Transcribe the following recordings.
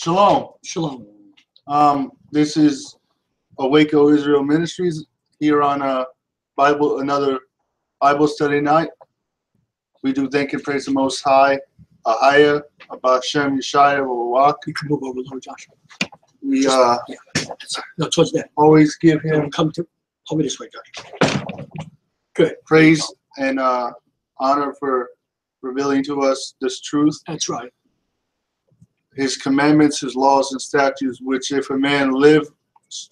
Shalom. Shalom. This is Waco Israel Ministries here on another Bible study night. We do thank and praise the Most High, Ahayah, bahashem, Yashayah, Barak. You can move over a little, Josh. We No, towards that. always give him Come to over this way, Josh. Good. praise and honor for revealing to us this truth. That's right. His commandments, his laws and statutes, which if a man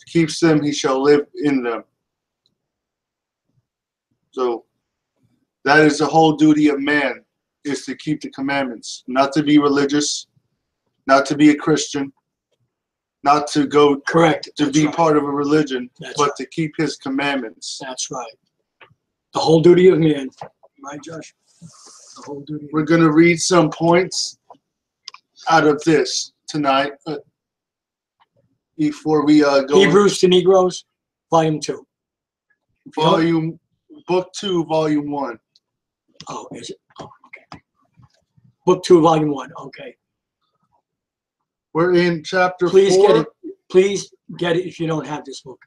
keeps them, he shall live in them. So that is the whole duty of man, is to keep the commandments, not to be religious, not to be a Christian, not to go Correct. to That's be right. part of a religion, That's but right. to keep his commandments. That's right. The whole duty of man. Right, Josh? The whole duty of We're going to read some points out of this tonight before we go. Hebrews to Negroes, Volume 2. Book 2, Volume 1. Oh, is it? Oh, okay. Book 2, Volume 1. Okay. We're in chapter 4. Get it. Please get it if you don't have this book.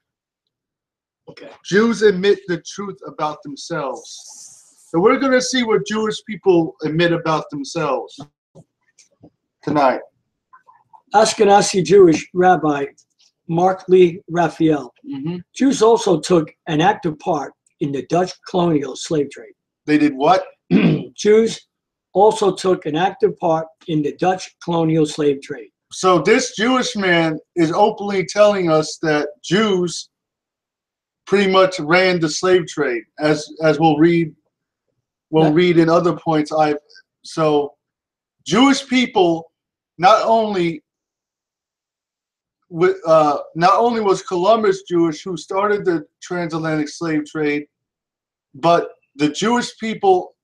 Okay. Jews admit the truth about themselves. So we're going to see what Jewish people admit about themselves tonight. Ashkenazi Jewish Rabbi Mark Lee Raphael. Jews also took an active part in the Dutch colonial slave trade. They did what? Jews also took an active part in the Dutch colonial slave trade. So this Jewish man is openly telling us that Jews pretty much ran the slave trade, as we'll read in other points. So Jewish people not only was Columbus Jewish, who started the transatlantic slave trade, but the Jewish people,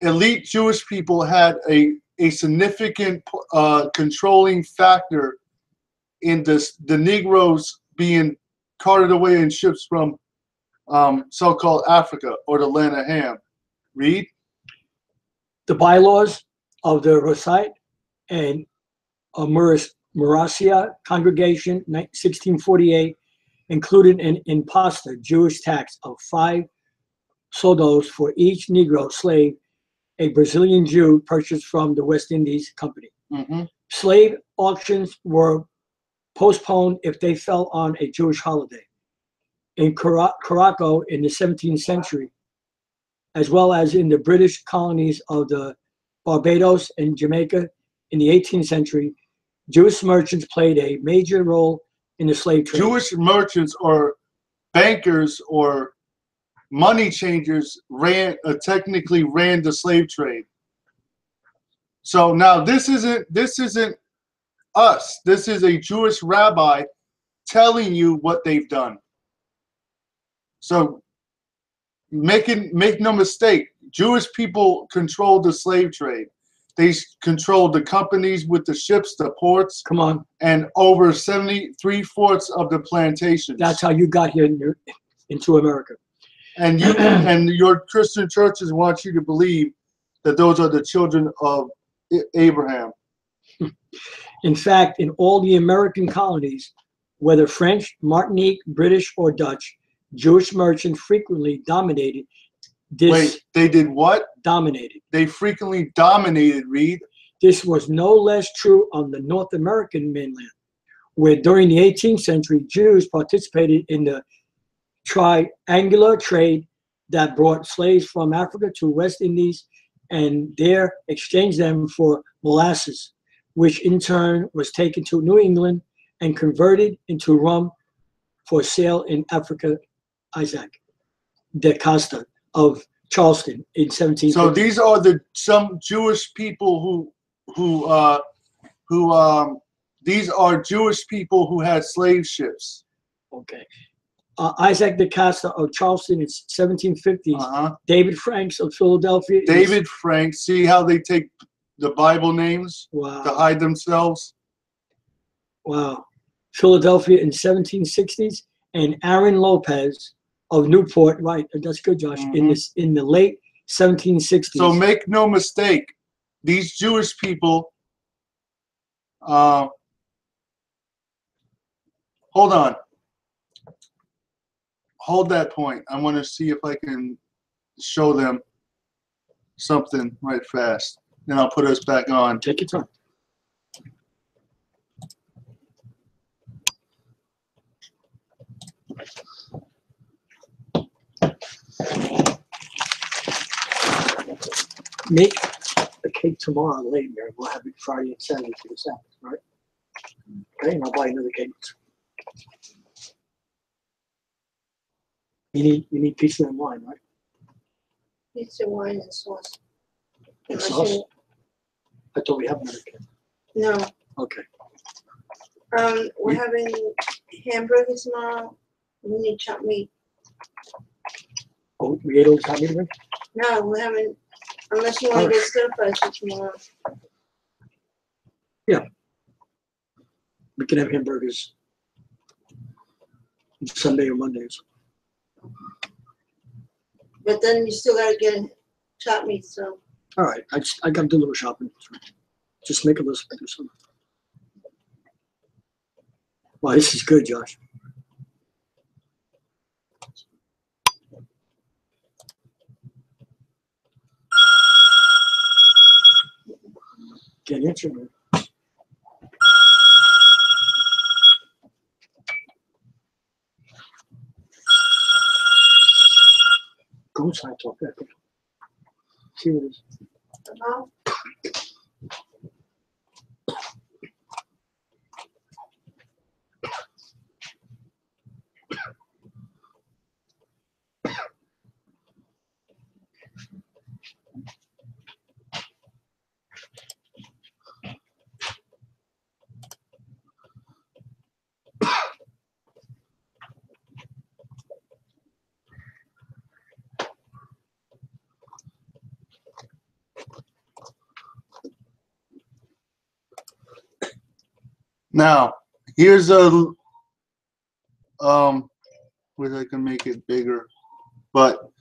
elite Jewish people, had a significant controlling factor in the Negroes being carted away in ships from so-called Africa, or the land of Ham. Read. The bylaws of the Rosite and Mauritius congregation, 1648, included an imposter Jewish tax of 5 soldos for each Negro slave a Brazilian Jew purchased from the West Indies Company. Slave auctions were postponed if they fell on a Jewish holiday. In Curaçao in the 17th century, as well as in the British colonies of the Barbados and Jamaica in the 18th century, Jewish merchants played a major role in the slave trade. Jewish merchants or bankers or money changers technically ran the slave trade. So now this isn't us. This is a Jewish rabbi telling you what they've done. So make no mistake, Jewish people controlled the slave trade. They controlled the companies with the ships, the ports. Come on. And over 73/4 of the plantations. That's how you got here into America. And you and your Christian churches want you to believe that those are the children of Abraham. In fact, in all the American colonies, whether French, Martinique, British, or Dutch, Jewish merchants frequently dominated this. Wait, they did what? Dominated. They frequently dominated, Reed. This was no less true on the North American mainland, where during the 18th century, Jews participated in the triangular trade that brought slaves from Africa to West Indies and there exchanged them for molasses, which in turn was taken to New England and converted into rum for sale in Africa. Isaac de Costa of Charleston in 1750. So these are some Jewish people these are Jewish people who had slave ships. Okay. Isaac de Costa of Charleston in 1750s. David Franks of Philadelphia. David Franks. See how they take the Bible names to hide themselves? Wow. Philadelphia in 1760s. And Aaron Lopez of Newport. Right. That's good, Josh. In the late 1760s. So make no mistake, these Jewish people Hold on. Hold that point. I want to see if I can show them something right fast. Then I'll put us back on. Take your time. Make the cake tomorrow late, Mary. We'll have it Friday and Saturday for the Sabbath, right? Okay, and I'll buy another cake. You need pizza and wine, right? Pizza, wine, and sauce. And sauce? I thought we have another cake. No. Okay. We're having hamburgers tomorrow. We need chopped meat. Oh, we ate all the time anyway? No, we're having, unless you want to get stir fries for tomorrow. Yeah. We can have hamburgers Sunday or Mondays. But then you still gotta get chopped meat, so. All right, I got to do a little shopping. Just make a list or something. Wow, this is good, Josh. Can't answer me. Go inside, talk back. See what it is. Hello? Now, here's a where I can make it bigger, but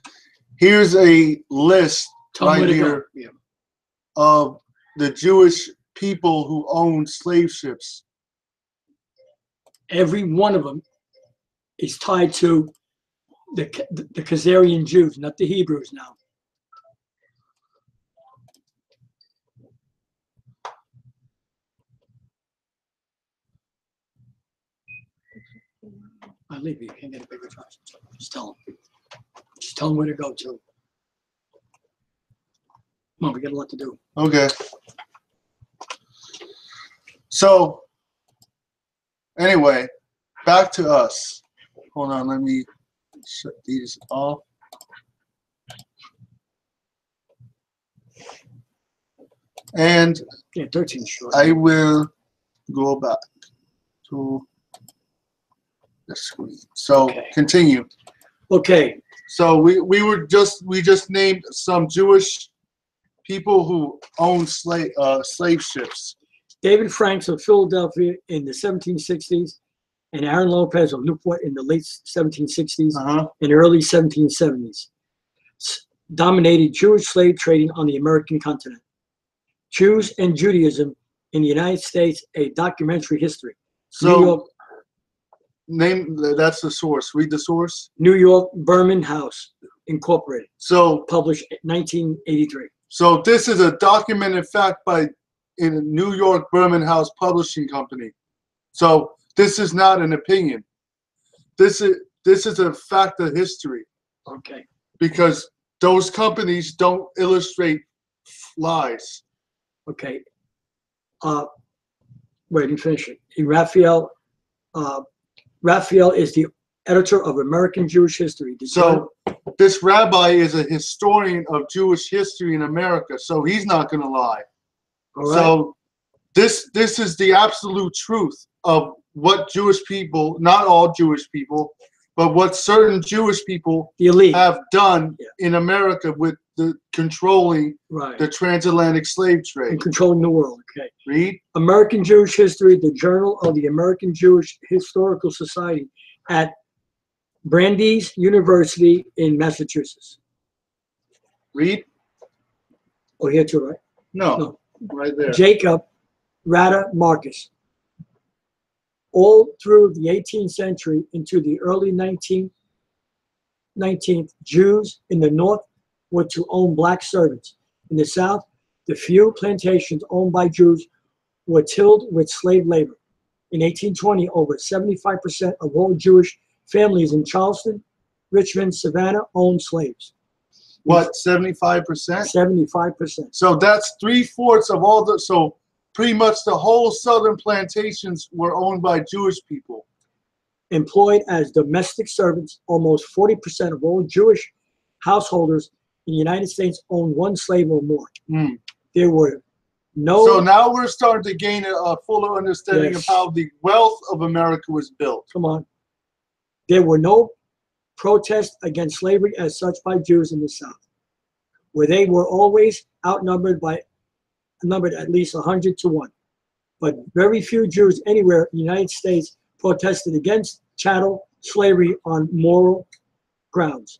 here's a list right here of the Jewish people who owned slave ships. Every one of them is tied to the Khazarian Jews, not the Hebrews now. I leave you. Can't get a bigger size. Just tell them. Just tell them where to go to. Come on, we got a lot to do. Okay. So, anyway, back to us. Hold on, let me shut these off. And Yeah, 13 short. I will go back to the screen. So Okay. continue. Okay. So we just named some Jewish people who owned slave ships. David Franks of Philadelphia in the 1760s, and Aaron Lopez of Newport in the late 1760s and early 1770s dominated Jewish slave trading on the American continent. Jews and Judaism in the United States, a documentary history. So that's the source. Read the source. New York Berman House Incorporated. So published 1983. So this is a documented fact in a New York Berman House Publishing Company. So this is not an opinion. This is a fact of history. Okay. Because those companies don't illustrate lies. Okay. Wait, you finish it. Raphael is the editor of American Jewish History. So this rabbi is a historian of Jewish history in America, so he's not going to lie. All right. So this is the absolute truth of what Jewish people, not all Jewish people, but what certain Jewish people have done in America with the controlling the transatlantic slave trade. And controlling the world, okay. Read. American Jewish History, the Journal of the American Jewish Historical Society at Brandeis University in Massachusetts. Read. Oh, here too, right? No, right there. Jacob Rata Marcus. All through the 18th century into the early 19th, Jews in the north were to own black servants. In the south, the few plantations owned by Jews were tilled with slave labor. In 1820, over 75% of all Jewish families in Charleston, Richmond, Savannah owned slaves. What, 75%? 75%. So that's 3/4 of all the, so pretty much the whole southern plantations were owned by Jewish people. Employed as domestic servants, almost 40% of all Jewish householders in the United States owned one slave or more. Mm. There were no... So now we're starting to gain a fuller understanding Yes. of how the wealth of America was built. Come on. There were no protests against slavery as such by Jews in the South, where they were always outnumbered at least 100 to 1. But very few Jews anywhere in the United States protested against chattel slavery on moral grounds.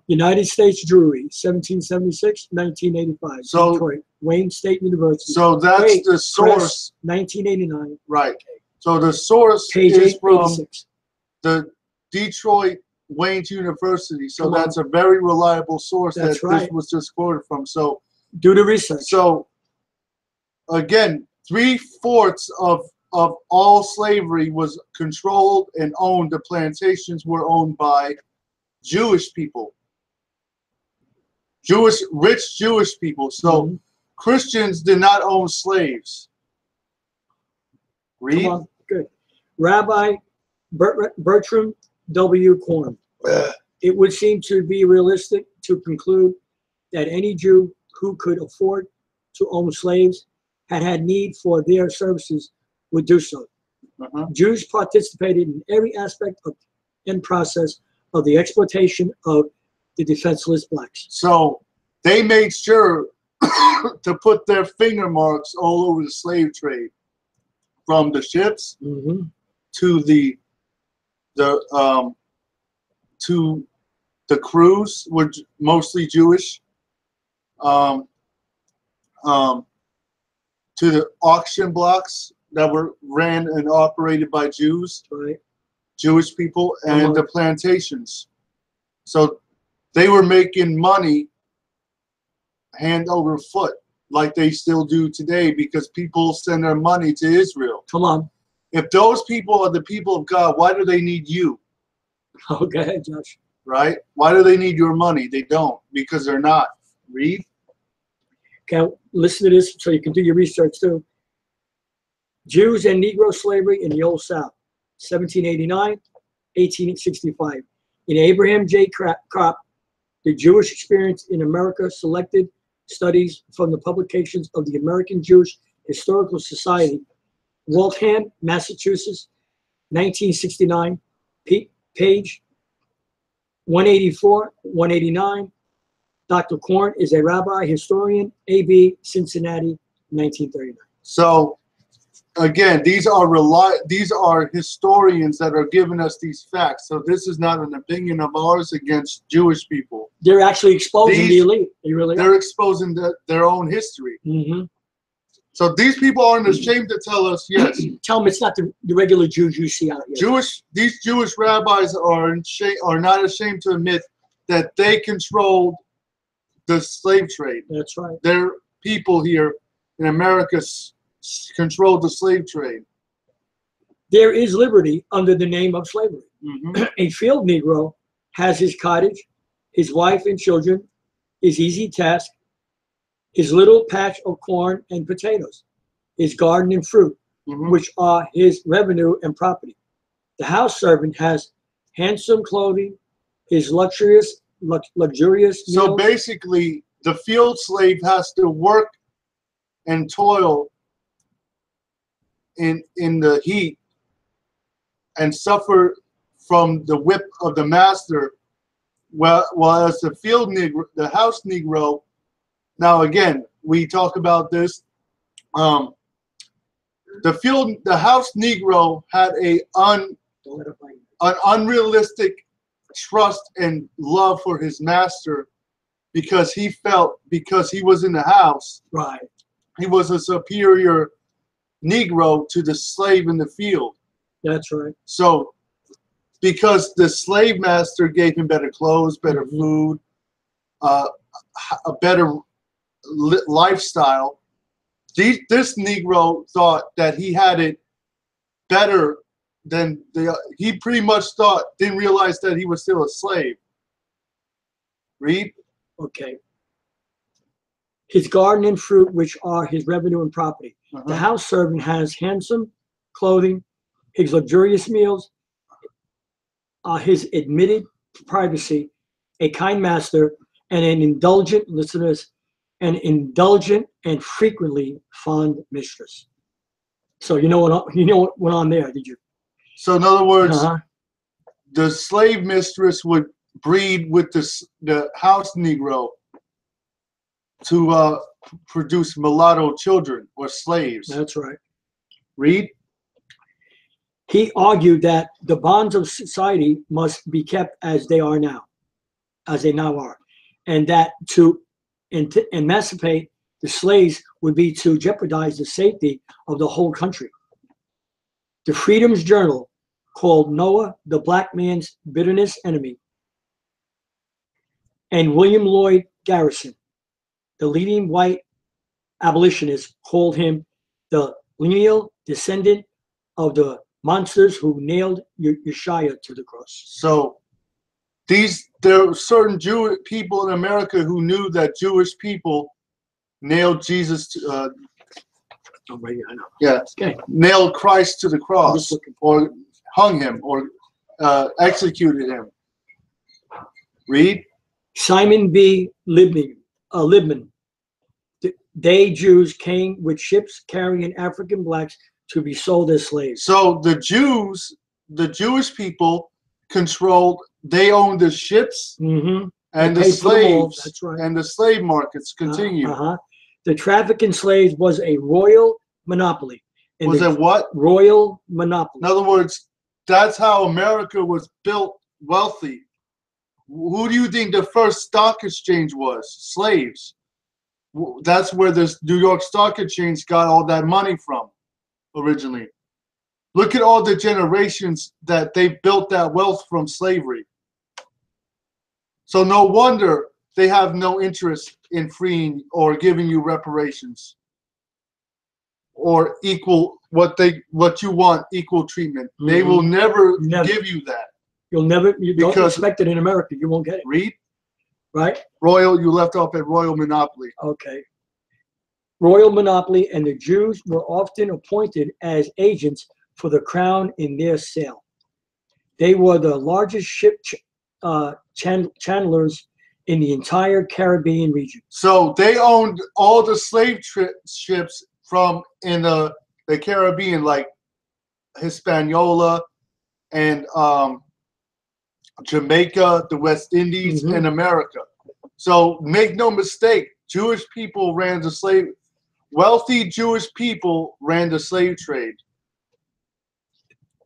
United States Jewry, 1776, 1985. So, Detroit, Wayne State University. So that's the source. Press, 1989. Right. So the source Page is from 886. the Detroit Wayne University. So Come on. that's a very reliable source That's that right. this was just quoted from. So Do the research. So again, 3/4 of all slavery was controlled and owned. The plantations were owned by Jewish people, rich Jewish people. So Christians did not own slaves. Read. Come on. Good. Rabbi Bertram W. Korn. It would seem to be realistic to conclude that any Jew who could afford to own slaves had need for their services would do so. Jews participated in every aspect of and process of the exploitation of the defenseless blacks. So they made sure to put their finger marks all over the slave trade, from the ships to the crews, were mostly Jewish, to the auction blocks that were ran and operated by Jews, Right. Jewish people, and the plantations. So they were making money hand over foot, like they still do today, because people send their money to Israel. Come on. If those people are the people of God, why do they need you? Okay, Josh. Right? Why do they need your money? They don't, because they're not. Read. Okay, listen to this so you can do your research too. Jews and Negro slavery in the Old South, 1789, 1865. In Abraham J. Kopp, The Jewish Experience in America, selected studies from the publications of the American Jewish Historical Society, Waltham, Massachusetts, 1969, page 184, 189. Dr. Korn is a rabbi, historian, AB, Cincinnati, 1939. So, again, these are historians that are giving us these facts. So this is not an opinion of ours against Jewish people. They're actually exposing the elite. They're exposing their own history. So these people aren't ashamed to tell us, yes. Tell them it's not the regular Jews you see out here. These Jewish rabbis are not ashamed to admit that they controlled the slave trade. That's right. Their people here in America controlled the slave trade. There is liberty under the name of slavery. A field Negro has his cottage, his wife and children, his easy task, his little patch of corn and potatoes, his garden and fruit, which are his revenue and property. The house servant has handsome clothing, his luxurious meals. So basically, the field slave has to work and toil in the heat and suffer from the whip of the master, while as the field Negro, the house Negro. Now again, we talk about this. The house Negro had an unrealistic trust and love for his master, because he felt, because he was in the house, right, he was a superior Negro to the slave in the field. That's right. So, because the slave master gave him better clothes, better food, a better lifestyle, this Negro thought that he had it better than he pretty much didn't realize that he was still a slave. Read. Okay. His garden and fruit, which are his revenue and property. The house servant has handsome clothing, his luxurious meals, his admitted privacy, a kind master, and an indulgent, listen to this, an indulgent and frequently fond mistress. So you know what went on there, did you? So in other words, the slave mistress would breed with the house Negro to produce mulatto children or slaves. That's right. Read. He argued that the bonds of society must be kept as they are now, as they now are, and that to emancipate the slaves would be to jeopardize the safety of the whole country. The Freedom's Journal called Noah the black man's bitterness enemy, and William Lloyd Garrison, the leading white abolitionist, called him the lineal descendant of the monsters who nailed Yashayah to the cross. So there are certain Jewish people in America who knew that Jewish people nailed Jesus to, Oh, right, I know. yeah, Okay. nailed Christ to the cross, or hung him, or executed him. Read. Simon B. Libman. They, Jews, came with ships carrying African blacks to be sold as slaves. So the Jewish people controlled, they owned the ships and the slaves. That's right. And the slave markets continue. The traffic in slaves was a royal monopoly. Was it what? Royal monopoly. In other words, that's how America was built wealthy. Who do you think the first stock exchange was? Slaves. That's where this New York Stock Exchange got all that money from originally. Look at all the generations that they built that wealth from slavery. So no wonder they have no interest in freeing or giving you reparations or equal what you want, equal treatment. They will never give you that. You don't expect it in America. You won't get it. Read. Right? Royal, you left off at royal monopoly. Okay. Royal monopoly, and the Jews were often appointed as agents for the crown in their sale. They were the largest ship channelers in the entire Caribbean region. So they owned all the slave ships from in the Caribbean, like Hispaniola and Jamaica, the West Indies, and America. So make no mistake, Jewish people ran the slave. Wealthy Jewish people ran the slave trade.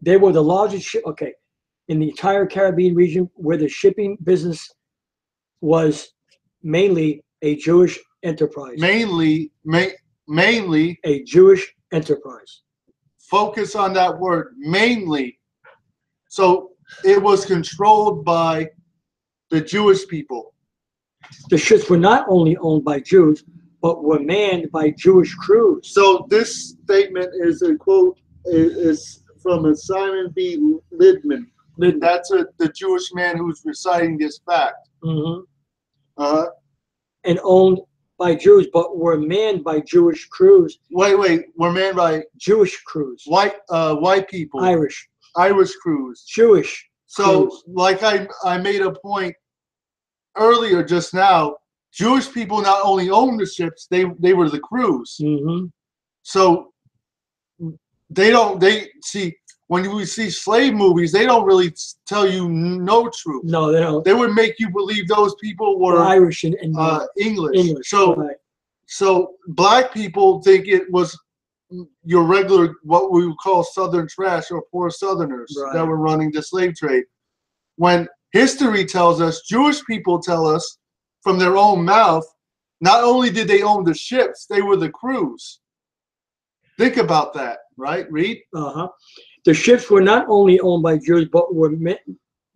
They were the largest ship. Okay, in the entire Caribbean region, where the shipping business was mainly a Jewish enterprise. Mainly a Jewish enterprise. Focus on that word, mainly. So it was controlled by the Jewish people. The ships were not only owned by Jews, but were manned by Jewish crews. So this statement is a quote, is from a Simon B. Libman. That's the Jewish man who's reciting this fact. And owned by Jews, but were manned by Jewish crews. Wait, were manned by Jewish crews. White people. Irish crews. Jewish. So, crews. like I made a point earlier just now, Jewish people not only owned the ships, they were the crews. So they see, when we see slave movies, they don't really tell you no truth. No, they don't. They would make you believe those people were Irish and English. So black people think it was your regular, what we would call Southern trash or poor Southerners that were running the slave trade. When history tells us, Jewish people tell us from their own mouth, not only did they own the ships, they were the crews. Think about that, right? Read. The ships were not only owned by Jews, but were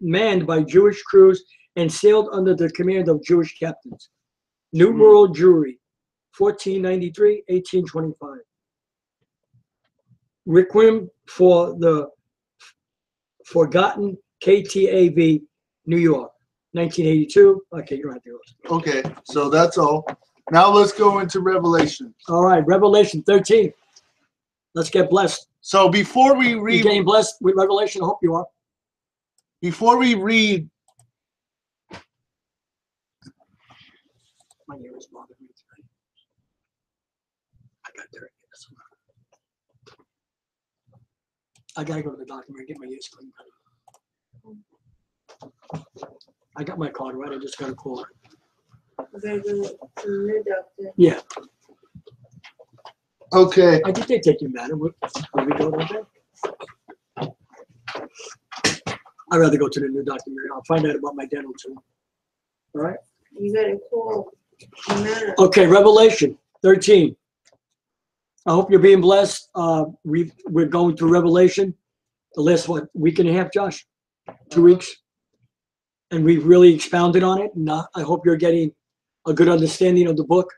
manned by Jewish crews and sailed under the command of Jewish captains. New World Jewry, 1493, 1825. Requiem for the Forgotten, KTAV, New York, 1982. Okay, you don't have to go. Okay, so that's all. Now let's go into Revelation. All right, Revelation 13. Let's get blessed. So before we You read, getting blessed with Revelation? I hope you are. before we read, My ear is bothering me tonight. I got there. I gotta go to the doctor and get my ears cleaned. I got my card right. I just gotta call her. We're gonna go to the new doctor. Yeah, okay, I think they take you, madam. Will we go there? I'd rather go to the new doctor. I'll find out about my dental too. All right. You gotta call Humana. Okay, Revelation 13. I hope you're being blessed. We're going through Revelation the last, week and a half, Josh? 2 weeks? And we've really expounded on it. And I hope you're getting a good understanding of the book.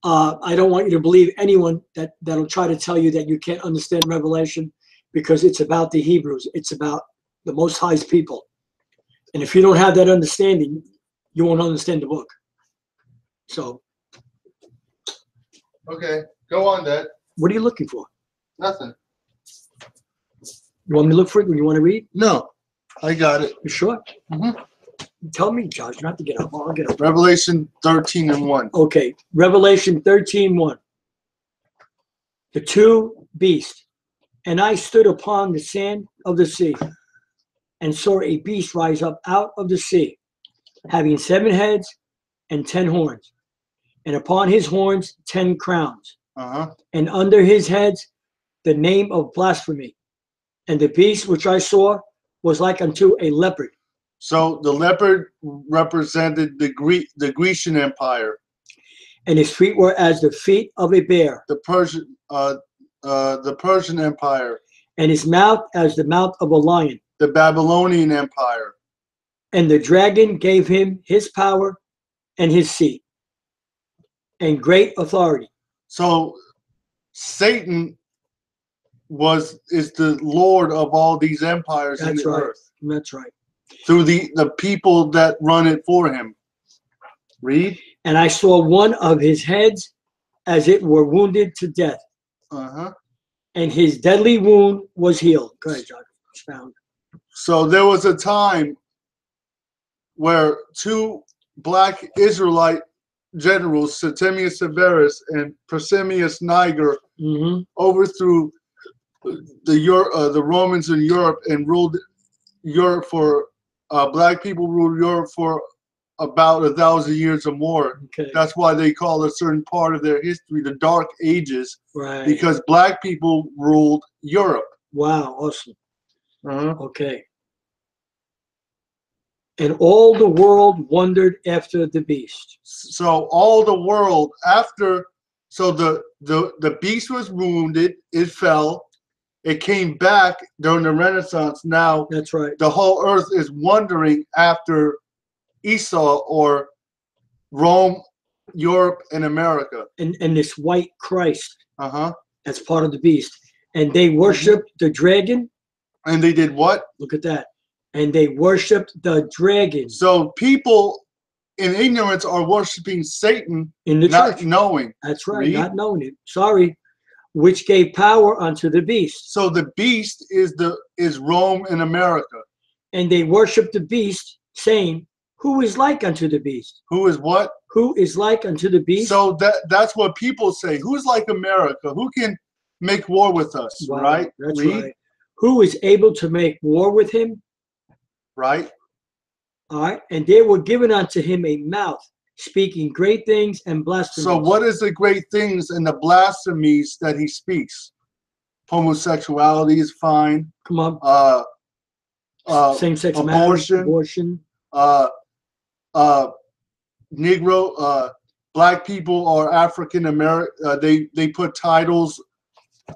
I don't want you to believe anyone that'll try to tell you that you can't understand Revelation, because it's about the Hebrews. It's about the Most High's people. And if you don't have that understanding, you won't understand the book. So, okay, go on, Dad. what are you looking for? Nothing. You want me to look for it when you want to read? No, I got it. You sure? Mhm. Tell me, Josh. You don't have to get up. I'll get up. Revelation 13:1. Okay, Revelation 13:1. The two beasts. And I stood upon the sand of the sea, and saw a beast rise up out of the sea, having 7 heads and 10 horns, and upon his horns 10 crowns, and under his heads the name of blasphemy. And the beast which I saw was like unto a leopard. So the leopard represented the Grecian Empire. And his feet were as the feet of a bear. The Persian Empire. And his mouth as the mouth of a lion. The Babylonian Empire. And the dragon gave him his power and his seat and great authority. So Satan is the lord of all these empires in the earth. That's right. Through the people that run it for him. Read. And I saw one of his heads as it were wounded to death. And his deadly wound was healed. Go ahead, John. Expound. So there was a time where 2 black Israelite generals, Septimius Severus and Persemius Niger, overthrew the Romans in Europe and ruled Europe for black people ruled Europe for about 1,000 years or more. Okay. That's why they call a certain part of their history the Dark Ages, Right. because black people ruled Europe. Wow, awesome. Okay. And all the world wondered after the beast. So all the world after, so the beast was wounded, it fell, it came back during the Renaissance. Now That's right. the whole earth is wondering after Esau, or Rome, Europe, and America. And this white Christ. Uh-huh. That's part of the beast. And they worshiped the dragon. And they did what? Look at that. And they worshiped the dragon. So people in ignorance are worshiping Satan In the not church. knowing. That's right. Read. Not knowing it. Sorry. Which gave power unto the beast. So the beast is Rome and America. And they worshiped the beast, saying, who is like unto the beast? Who is what? Who is like unto the beast? So that's what people say. Who's like America? Who can make war with us? Wow, Right? That's Read. right. Who is able to make war with him? Right? All right. And there were given unto him a mouth, speaking great things and blasphemies. So what is the great things and the blasphemies that he speaks? Homosexuality is fine. Come on. Same-sex marriage, abortion. abortion. Negro, black people are African American. They put titles,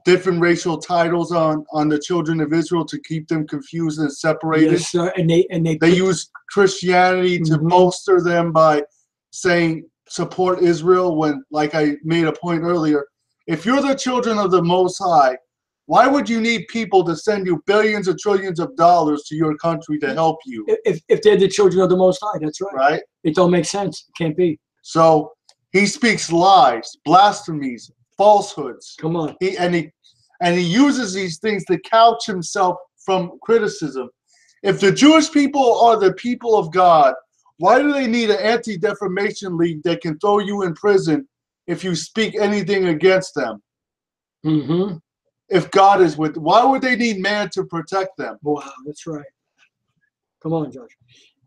different racial titles on the children of Israel to keep them confused and separated. Yes, sir. And they use Christianity to bolster them by saying support Israel when, like I made a point earlier, if you're the children of the Most High, why would you need people to send you billions or trillions of dollars to your country to help you? If they're the children of the Most High, that's right. Right? It don't make sense. It can't be. So he speaks lies, blasphemies, falsehoods. Come on. He uses these things to couch himself from criticism. If the Jewish people are the people of God, why do they need an anti-defamation league that can throw you in prison if you speak anything against them? Mm-hmm. If God is with, why would they need man to protect them? Wow, that's right. Come on, Josh.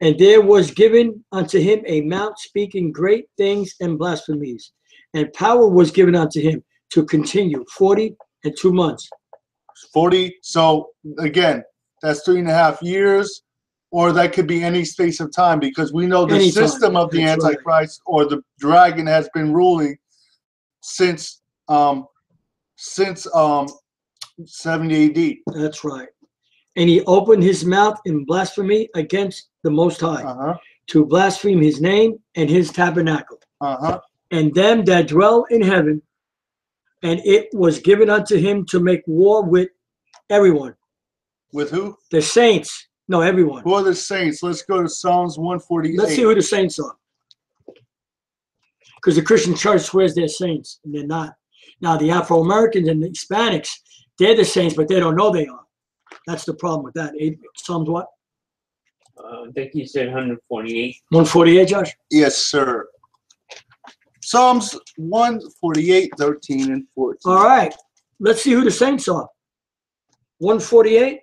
And there was given unto him a mount speaking great things and blasphemies, and power was given unto him to continue 42 months. 40. So again, that's 3.5 years, or that could be any space of time, because we know the system of the Antichrist or the dragon has been ruling since 70 AD. That's right. And he opened his mouth in blasphemy against the Most High, to blaspheme his name and his tabernacle, and them that dwell in heaven. And it was given unto him to make war with everyone. With who? The saints. No, everyone. Who are the saints? Let's go to Psalms 148. Let's see who the saints are. Because the Christian church swears they're saints, and they're not. Now, the Afro-Americans and the Hispanics, they're the saints, but they don't know they are. That's the problem with that. Psalms what? I think you said 148. 148, Josh? Yes, sir. Psalms 148, 13, and 14. All right. Let's see who the saints are. 148.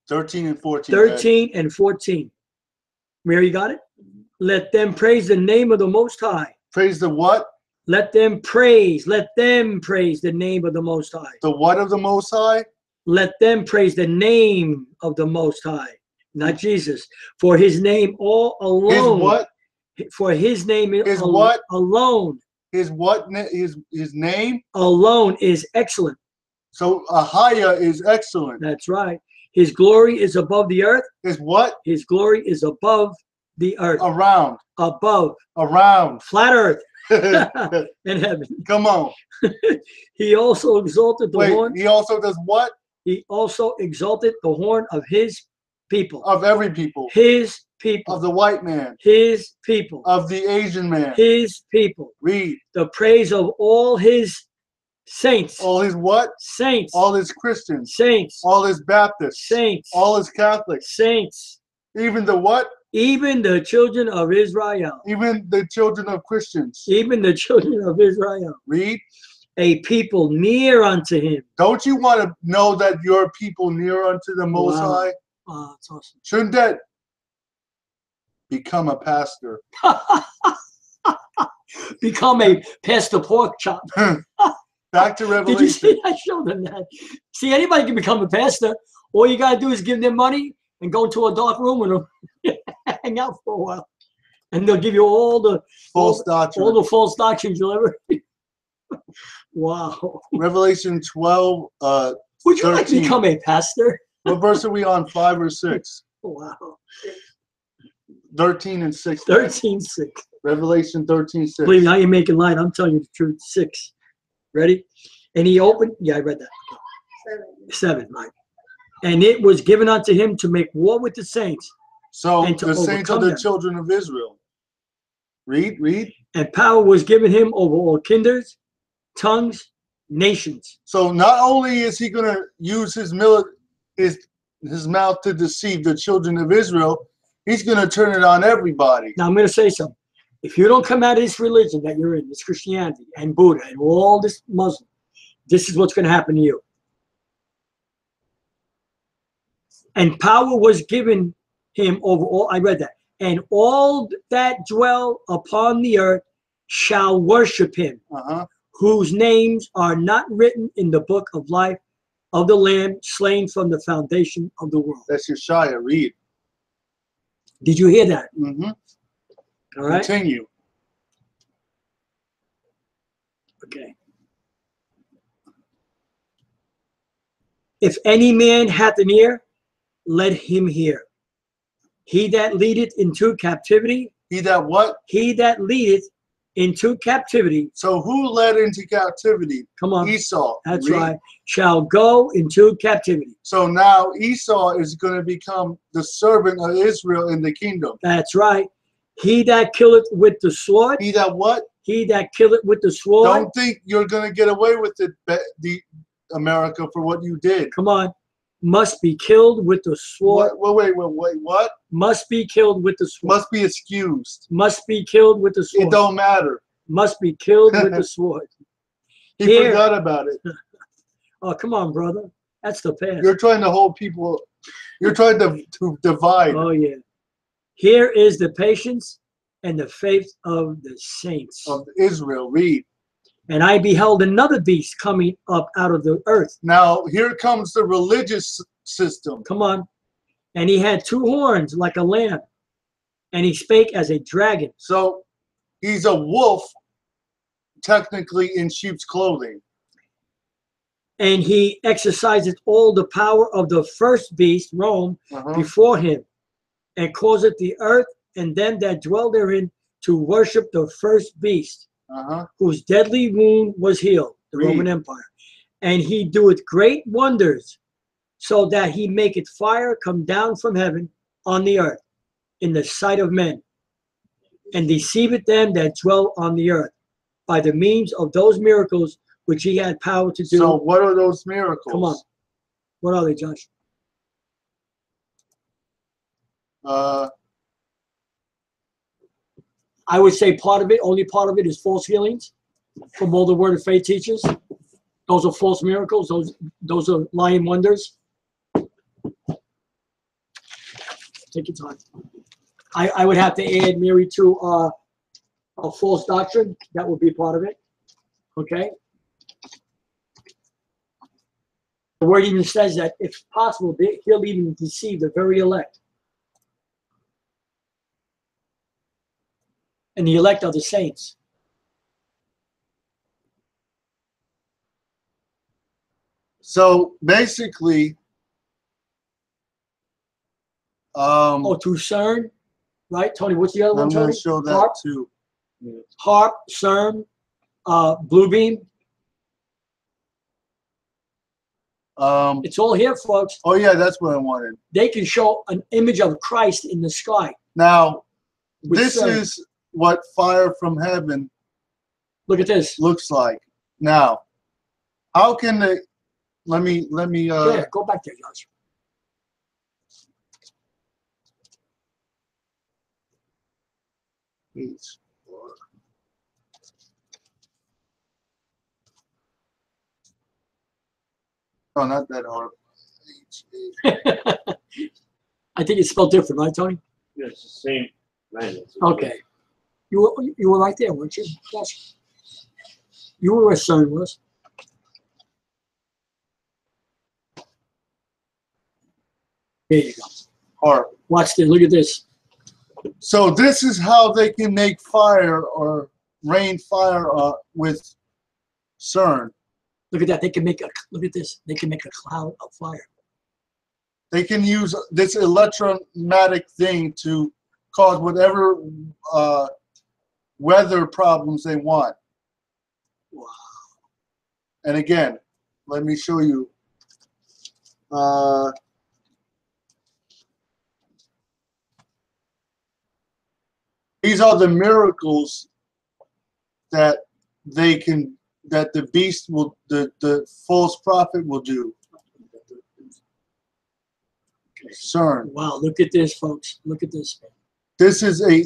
13 and 14. 13 and 14. Mary, you got it? Let them praise the name of the Most High. Praise the what? Let them praise the name of the Most High. The what of the Most High? Let them praise the name of the Most High, not Jesus. For his name all alone. His what? For his name His what? Alone. His what? His name? Alone is excellent. So Ahayah is excellent. That's right. His glory is above the earth. His what? His glory is above the earth. Around. Above. Around. Flat earth. In heaven. Come on. He also exalted the horn. He also does what? He also exalted the horn of his people. Of every people. His people. Of the white man. His people. Of the Asian man. His people. Read. The praise of all his saints. All his what? Saints. All his Christians. Saints. All his Baptists. Saints. All his Catholics. Saints. Even the what? Even the children of Israel. Even the children of Christians. Even the children of Israel. Read. A people near unto him. Don't you want to know that you're a people near unto the Most High? Oh, that's awesome. Shouldn't that become a pastor? Become a pastor pork chop. Back to Revelation. Did you see? I showed them that. See, anybody can become a pastor. All you got to do is give them money and go into a dark room with them, hang out for a while. And they'll give you all the false doctrine. All the false doctrines you'll ever. Wow. Revelation 12. Would you like to become a pastor? What verse are we on? 5 or 6? Wow. 13 and 6. 13:6. Revelation 13:6. Believe me, now you're making light. I'm telling you the truth. 6. Ready? And he opened. Yeah, I read that. 7, right. And it was given unto him to make war with the saints. So the saints are the children of Israel. Read. And power was given him over all kindreds, tongues, nations. So not only is he going to use his mouth to deceive the children of Israel, he's going to turn it on everybody. Now I'm going to say something. If you don't come out of this religion that you're in, this Christianity and Buddha and all this Muslim, this is what's going to happen to you. And power was given him over all, I read that, and all that dwell upon the earth shall worship him, whose names are not written in the book of life of the Lamb slain from the foundation of the world. That's Yashayah. Read. Did you hear that? All right. Continue. Okay. If any man hath an ear, let him hear. He that leadeth into captivity, He that what? he that leadeth into captivity, So who led into captivity? come on, Esau. that's Read. right, shall go into captivity. So now Esau is going to become the servant of Israel in the kingdom. That's right. He that killeth with the sword, He that what? he that killeth with the sword, Don't think you're going to get away with it, the America, for what you did. come on, must be killed with the sword. Wait, what? Must be killed with the sword. Must be excused. Must be killed with the sword. It don't matter. Must be killed with the sword. He Here. forgot about it. Oh, come on, brother. That's the past. You're trying to hold people. You're trying to divide. Oh, yeah. Here is the patience and the faith of the saints. Of Israel. Read. And I beheld another beast coming up out of the earth. Now here comes the religious system. Come on. And he had two horns like a lamb, and he spake as a dragon. So he's a wolf, technically in sheep's clothing. And he exerciseth all the power of the first beast, Rome, before him, and causeth the earth and them that dwell therein to worship the first beast, whose deadly wound was healed, the Roman Empire. And he doeth great wonders, so that he maketh fire come down from heaven on the earth in the sight of men, and deceiveth them that dwell on the earth by the means of those miracles which he had power to do. So what are those miracles? Come on. What are they, Josh? I would say part of it, only part of it, is false healings from all the Word of Faith teachers. Those are false miracles. Those are lying wonders. Take your time. I would have to add, Mary, to a false doctrine. That would be part of it. Okay? The Word even says that, if possible, he'll even deceive the very elect. And the elect are the saints. So basically, To CERN, right? Tony, what's the other one, I'm going Tony? to show that Harp, too. HARP, CERN, Bluebeam. It's all here, folks. Oh yeah, that's what I wanted. They can show an image of Christ in the sky. Now, with this CERN. is what fire from heaven Look at this. looks like. Now, how can they? Let me. Yeah, go back there, Josh. Oh, not that hard. I think it's spelled different, right, Tony? It's the same language. Okay. You were right there, weren't you, Josh? You were where CERN was. There you go. Harp. Watch this. Look at this. So this is how they can make fire or rain fire with CERN. Look at that. They can make a. Look at this. They can make a cloud of fire. They can use this electromagnetic thing to cause whatever weather problems they want. Wow. And again, let me show you. These are the miracles that they can, that the beast will, the false prophet will do. CERN. Wow. Look at this, folks. Look at this. This is a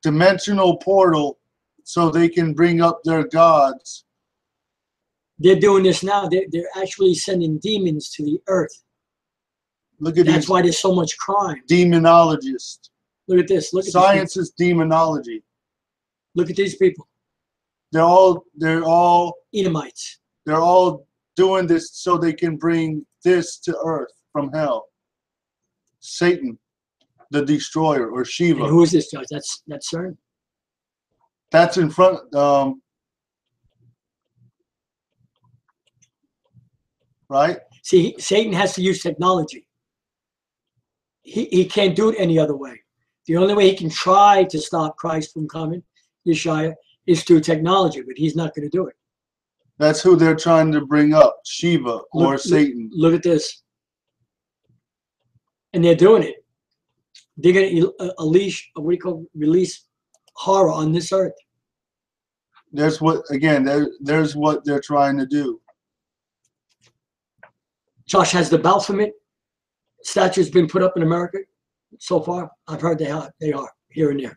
dimensional portal so they can bring up their gods. They're doing this now. They're actually sending demons to the earth. Look at That's these why there's so much crime. demonologists. Look at this. Look at Science is demonology. Look at these people. They're all Edomites. they're all doing this so they can bring this to earth from hell. Satan. the destroyer, or Shiva. And who is this judge? That's CERN. That's in front. Right? See, Satan has to use technology. He can't do it any other way. The only way he can try to stop Christ from coming, Yashayah, is through technology, but he's not going to do it. That's who they're trying to bring up, Shiva or Satan. Look at this. And they're doing it. They're going to release horror on this earth. There's what, again, there's what they're trying to do. Josh, has the Baphomet statues been put up in America so far? I've heard they are here and there.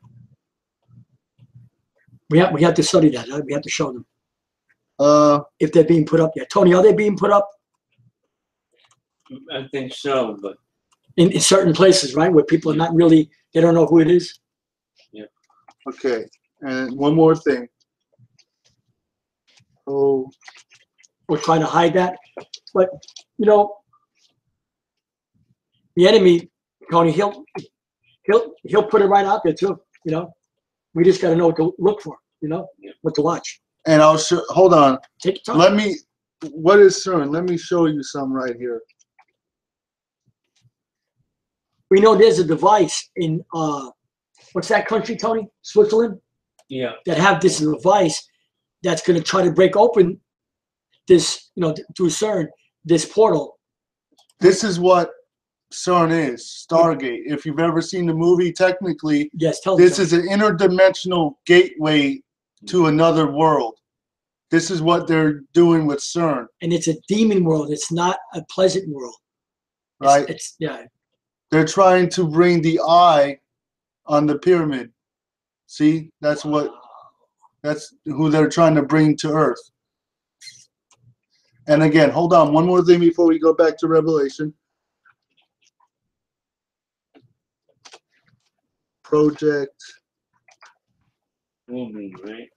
We have to study that. We have to show them if they're being put up yet. Tony, are they being put up? I think so, but In certain places, right, where people are not really, they don't know who it is. yeah. Okay, and one more thing. Oh, We're trying to hide that, but you know, the enemy, Tony, he'll put it right out there too. You know, we just got to know what to look for. You know, what to watch. and I'll show. Hold on. Take your time. Let me. What is CERN? Let me show you some right here. We know there's a device in what's that country, Tony? Switzerland. Yeah. That have this device that's going to try to break open this, you know, through CERN, this portal. This is what CERN is. Stargate. If you've ever seen the movie, technically, Yes, tell me. this is an interdimensional gateway to another world. This is what they're doing with CERN, And it's a demon world. It's not a pleasant world. right? It's yeah. They're trying to bring the eye on the pyramid. See, that's who they're trying to bring to Earth. And again, hold on, one more thing before we go back to Revelation. Project. Moving, right?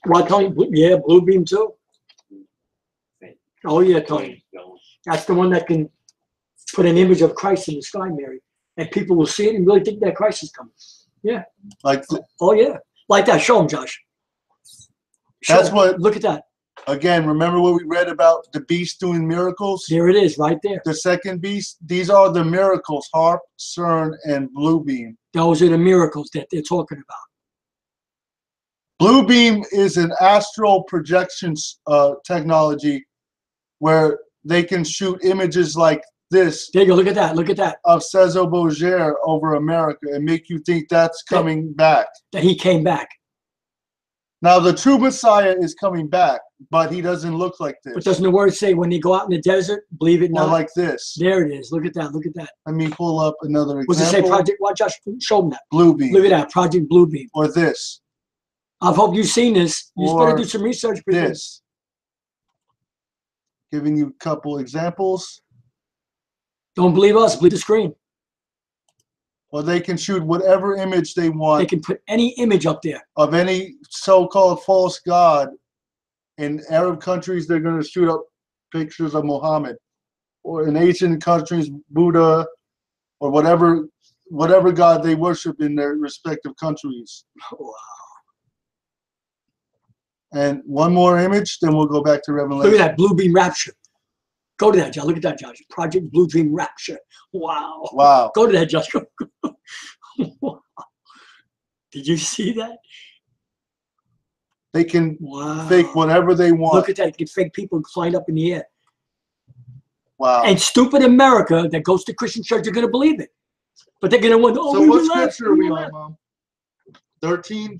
Well, Tony, yeah, Blue Beam too. Oh yeah, Tony. That's the one that can put an image of Christ in the sky, Mary, and people will see it and really think that Christ is coming. Yeah. Like, Oh yeah, like that. Show them, Josh. That's what- Look at that. again, remember what we read about the beast doing miracles? There it is, right there. The second beast, these are the miracles, Harp, CERN, and Blue Beam. Those are the miracles that they're talking about. Blue Beam is an astral projection technology where they can shoot images like this There you go. Look at that. Look at that. of Cesar Borgia over America and make you think that's coming back. That he came back. Now, the true Messiah is coming back, but he doesn't look like this. But doesn't the word say when they go out in the desert, believe it Or not? like this. There it is. Look at that. Look at that. Let me pull up another example. What's it say? Project what, Josh? Show them that. Blue Beam. Look at that. Project Blue Beam. Or this. I hope you've seen this. You just Or better do some research. For this. This. Giving you a couple examples. Don't believe us. Believe the screen. Or they can shoot whatever image they want They can put any image up there. of any so-called false god. In Arab countries, they're going to shoot up pictures of Muhammad. Or in Asian countries, Buddha, or whatever god they worship in their respective countries. Wow. And one more image, then we'll go back to Revelation. Look at that. Blue Beam Rapture. Go to that, Josh. Look at that, Josh. Project Blue Beam Rapture. Wow. Wow. Go to that, Josh. Did you see that? They can Wow. fake whatever they want. Look at that. You can fake people flying up in the air. Wow. And stupid America that goes to Christian church are going to believe it. But they're going to wonder, oh, So we what were left, scripture are we were on, left. Mom? 13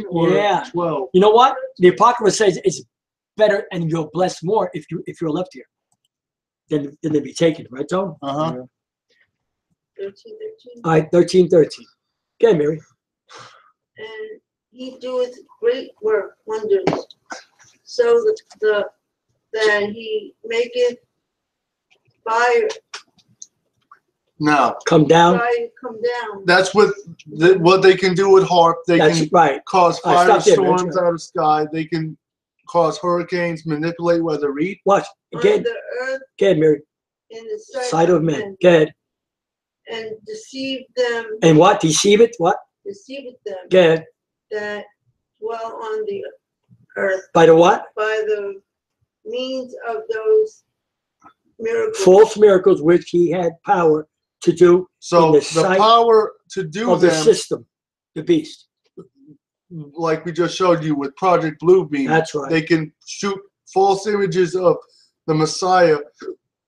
or Yeah. 12? You know what? The Apocrypha says it's better and you're blessed more if you're left here than to be taken. Right, Tom? Uh-huh. 13. All right, 13:13. Okay, Mary. And he doeth great work, wonders, so that he maketh fire Now, Come down. come down. that's what they can do with HARP. They That's can right. cause All right, stop there, firestorms Rich. out of the sky. They can cause hurricanes, manipulate weather. Read. Watch. On Again, the earth Mary. in the Sight of men. Go ahead. and deceive them. And what? Deceive it? What? Deceive them. Good. That dwell on the earth. By the what? By the means of those miracles. False miracles which he had power to do. So in the the sight power to do of the them, system, the beast. like we just showed you with Project Bluebeam, That's right. they can shoot false images of the Messiah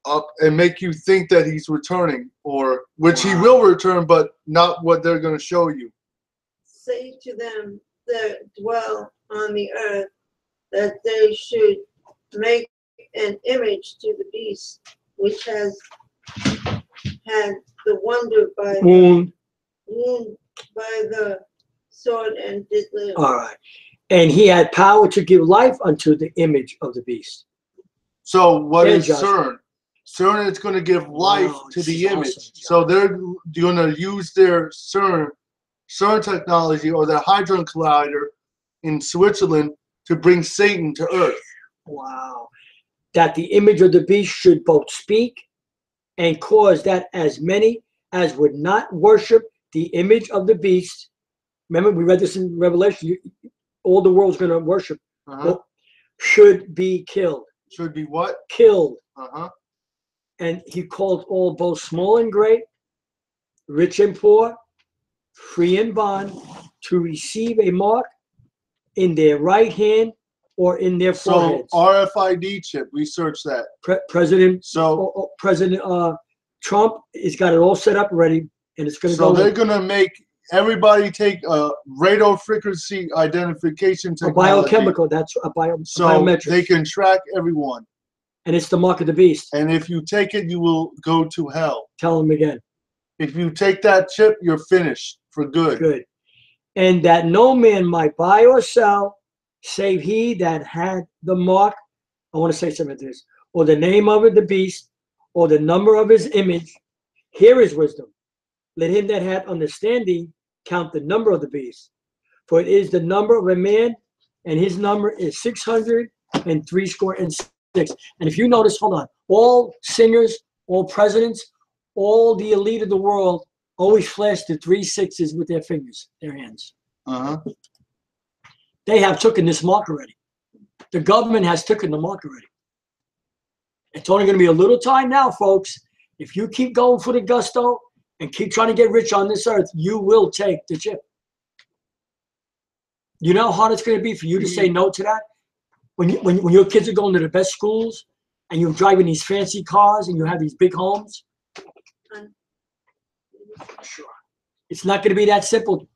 up and make you think that he's returning, or which he will return, but not what they're going to show you. Say to them that dwell on the earth that they should make an image to the beast, which has had the wonder by Wound. wound by the sword and did live. All right. And he had power to give life unto the image of the beast. So what Yeah, is Josh. CERN? CERN is going to give life Wow, to this the is image. awesome, So they're going to use their CERN technology or their Hadron Collider in Switzerland to bring Satan to Earth. Wow. That the image of the beast should both speak and cause that as many as would not worship the image of the beast. Remember, we read this in Revelation. All the world's going to worship. Should be killed. Should be what? Killed. Uh-huh. And he called all, both small and great, rich and poor, free and bond, to receive a mark in their right hand or in their So foreheads. RFID chip, research that. President So Trump has got it all set up ready, and it's going to so go. they're going to make everybody take a radio frequency identification A technology. biochemical, that's a So biometric. they can track everyone. And it's the mark of the beast. And if you take it, you will go to hell. Tell them again. If you take that chip, you're finished for good. Good. And that no man might buy or sell, save he that had the mark. I want to say something to this. Or the name of it, the beast, or the number of his image. Here is wisdom. Let him that hath understanding count the number of the beast. For it is the number of a man, and his number is 666. And if you notice, hold on, all singers, all presidents, all the elite of the world always flash the 3 6s with their fingers, their hands. Uh-huh. They have taken this mark already. The government has taken the mark already. It's only going to be a little time now, folks. If you keep going for the gusto and keep trying to get rich on this earth, you will take the chip. You know how hard it's going to be for you to say no to that? When your kids are going to the best schools and you're driving these fancy cars and you have these big homes? Sure. It's not going to be that simple.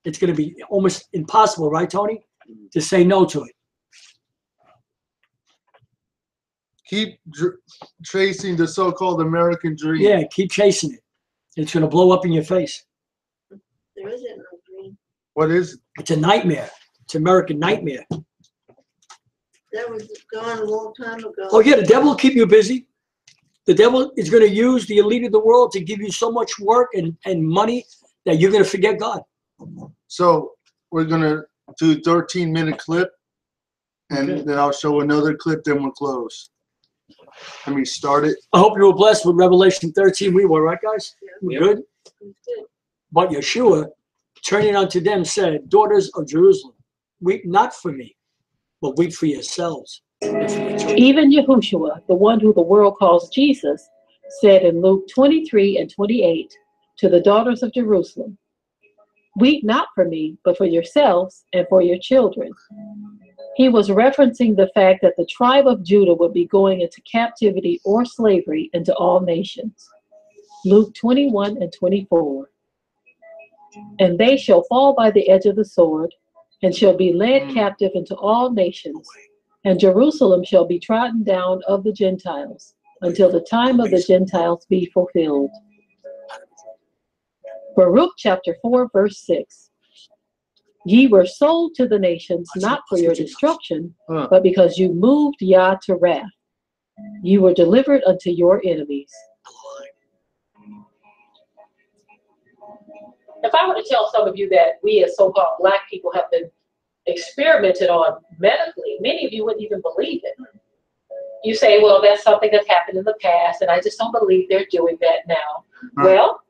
It's going to be almost impossible, right, Tony? To say no to it. Keep tracing the so-called American dream. Yeah, keep chasing it. It's going to blow up in your face. There isn't no dream. What is it? It's a nightmare. It's an American nightmare. That was gone a long time ago. Oh, yeah, the devil will keep you busy. The devil is going to use the elite of the world to give you so much work and money that you're going to forget God. So we're going to do a 13-minute clip, and Okay. then I'll show another clip, then we'll close. Let me start it. I hope you were blessed with Revelation 13. We were, right, guys? We Yep. good? It's good. But Yeshua, turning unto them, said, Daughters of Jerusalem, weep not for me, but weep for yourselves. And for your children. Even Yahushua, the one who the world calls Jesus, said in Luke 23:28 to the daughters of Jerusalem, weep not for me, but for yourselves and for your children. He was referencing the fact that the tribe of Judah would be going into captivity or slavery into all nations. Luke 21:24. And they shall fall by the edge of the sword, and shall be led captive into all nations, and Jerusalem shall be trodden down of the Gentiles, until the time of the Gentiles be fulfilled. Baruch chapter 4, verse 6. Ye were sold to the nations, not for your destruction, but because you moved Yah to wrath. You were delivered unto your enemies. If I were to tell some of you that we as so-called Black people have been experimented on medically, many of you wouldn't even believe it. You say, well, that's something that happened in the past, and I just don't believe they're doing that now. Well,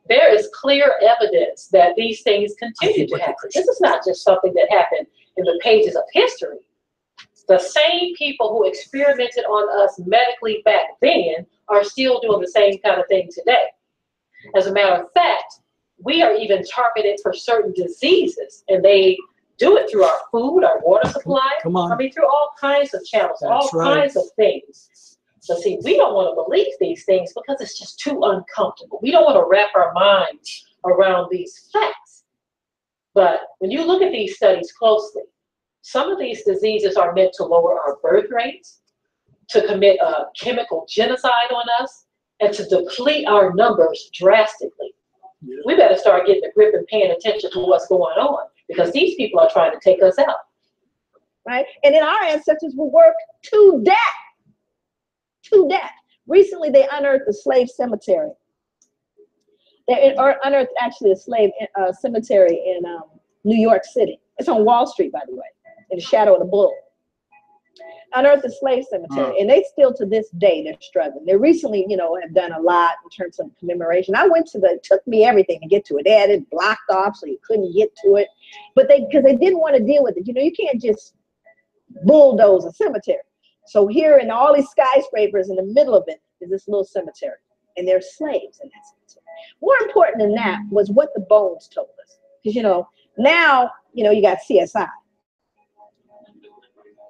there is clear evidence that these things continue to happen. This is not just something that happened in the pages of history. The same people who experimented on us medically back then are still doing the same kind of thing today. As a matter of fact, we are even targeted for certain diseases, and they do it through our food, our water supply. Come on. I mean, through all kinds of channels, all kinds of things. But see, we don't want to believe these things because it's just too uncomfortable. We don't want to wrap our minds around these facts. But when you look at these studies closely, some of these diseases are meant to lower our birth rates, to commit a chemical genocide on us, and to deplete our numbers drastically. Yeah. We better start getting a grip and paying attention to what's going on, because these people are trying to take us out. Right? And then our ancestors were worked to death. To death. Recently, they unearthed a slave cemetery. They unearthed actually a slave cemetery in New York City. It's on Wall Street, by the way, in the shadow of the bull. Unearthed a slave cemetery, and they still to this day they're struggling. They recently, have done a lot in terms of commemoration. I went to it took me everything to get to it. They had it blocked off so you couldn't get to it, but because they didn't want to deal with it. You can't just bulldoze a cemetery. So here in all these skyscrapers in the middle of it is this little cemetery, and there's slaves in that cemetery. More important than that was what the bones told us, because now you got CSI.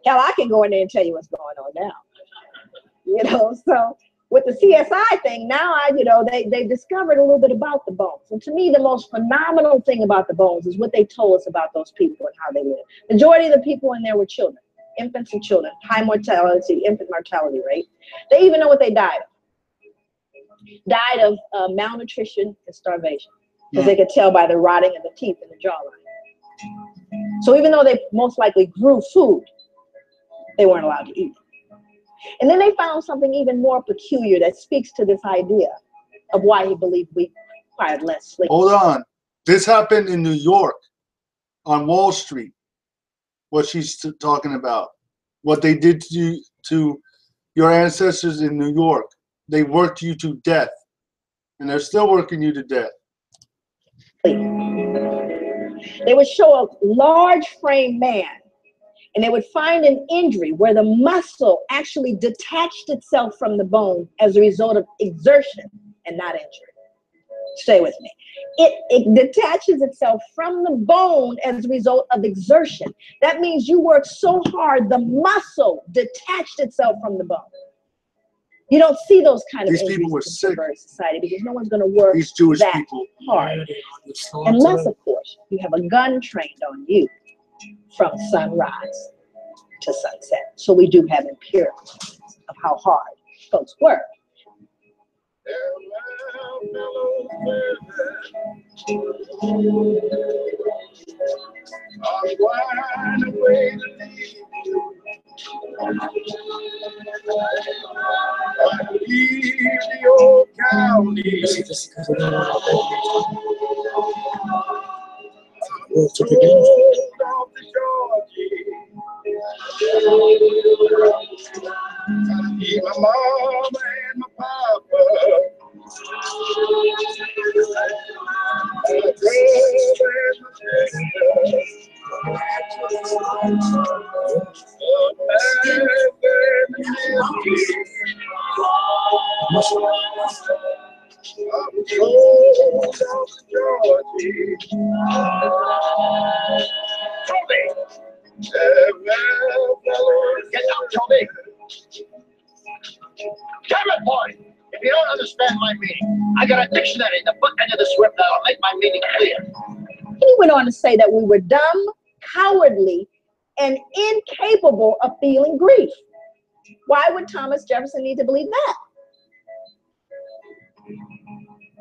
Hell, I can go in there and tell you what's going on now. So with the CSI thing, now they discovered a little bit about the bones. And to me, the most phenomenal thing about the bones is what they told us about those people and how they live. Majority of the people in there were children, infants and children, high mortality, infant mortality rate. They even know what they died of. Died of malnutrition and starvation, because they could tell by the rotting of the teeth and the jawline. So even though they most likely grew food, they weren't allowed to eat. And then they found something even more peculiar that speaks to this idea of why he believed we required less sleep. Hold on. This happened in New York on Wall Street. What she's talking about. What they did to your ancestors in New York. They worked you to death. And they're still working you to death. They would show a large frame man, and they would find an injury where the muscle actually detached itself from the bone as a result of exertion and not injury. Stay with me. It detaches itself from the bone as a result of exertion. That means you work so hard, the muscle detached itself from the bone. You don't see those kind of injuries people were in sick. contemporary society because no one's going to work These Jewish that people hard. Unless, of course, you have a gun trained on you from sunrise to sunset. So we do have empirical evidence of how hard folks work. My mama and my papa, my brother and my sister, I'm so down to Georgie. Get out, Tony! Damn it, boy! If you don't understand my meaning, I got a dictionary in the book end of the script that'll make my meaning clear. He went on to say that we were dumb, cowardly, and incapable of feeling grief. Why would Thomas Jefferson need to believe that?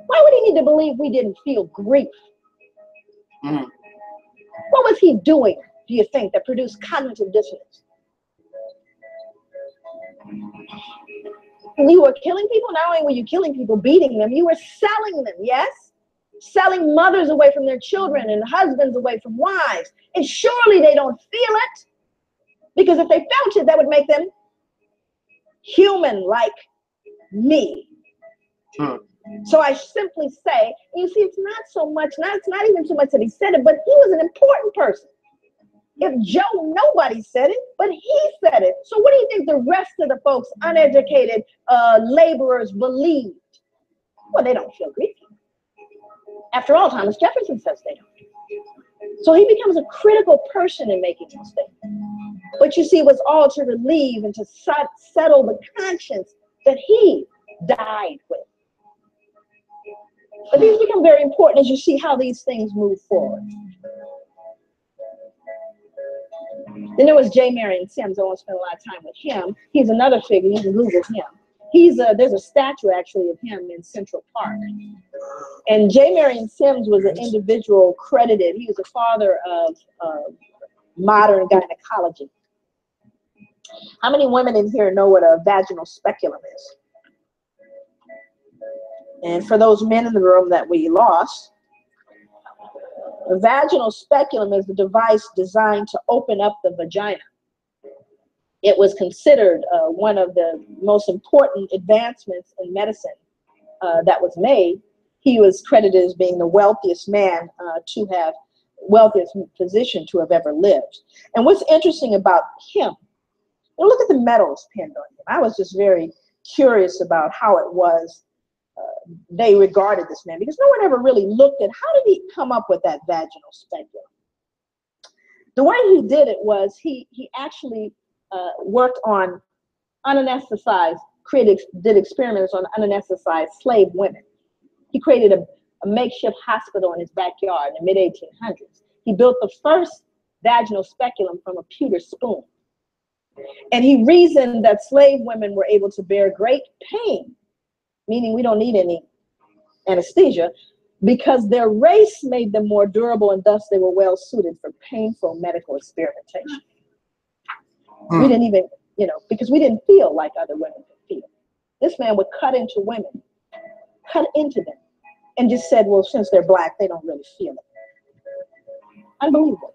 Why would he need to believe we didn't feel grief? Mm. What was he doing, do you think, that produced cognitive dissonance? You were killing people. Not only were you killing people, beating them, you were selling them, yes? Selling mothers away from their children and husbands away from wives. And surely they don't feel it. Because if they felt it, that would make them human like me. So I simply say, you see, it's not so much, it's not even so much that he said it, but he was an important person. If Joe, nobody said it, but he said it. So what do you think the rest of the folks, uneducated laborers, believed? Well, they don't feel grief. After all, Thomas Jefferson says they don't. So he becomes a critical person in making his statement. But you see, it was all to relieve and to settle the conscience that he died with. But these become very important as you see how these things move forward. Then there was J. Marion Sims. I won't spend a lot of time with him. He's another figure. You can Google him. There's a statue actually of him in Central Park. And J. Marion Sims was an individual credited. He was the father of modern gynecology. How many women in here know what a vaginal speculum is? And for those men in the room that we lost, a vaginal speculum is the device designed to open up the vagina. It was considered one of the most important advancements in medicine that was made. He was credited as being the wealthiest wealthiest physician to have ever lived. And what's interesting about him, look at the medals pinned on him. I was just very curious about how it was they regarded this man, because no one ever really looked at how did he come up with that vaginal speculum. The way he did it was he actually worked on unanesthetized, did experiments on unanesthetized slave women. He created a makeshift hospital in his backyard in the mid-1800s. He built the first vaginal speculum from a pewter spoon. And he reasoned that slave women were able to bear great pain, meaning we don't need any anesthesia, because their race made them more durable, and thus they were well suited for painful medical experimentation. We didn't even, because we didn't feel like other women could feel. This man would cut into women, cut into them, and just said, well, since they're black, they don't really feel it. Unbelievable.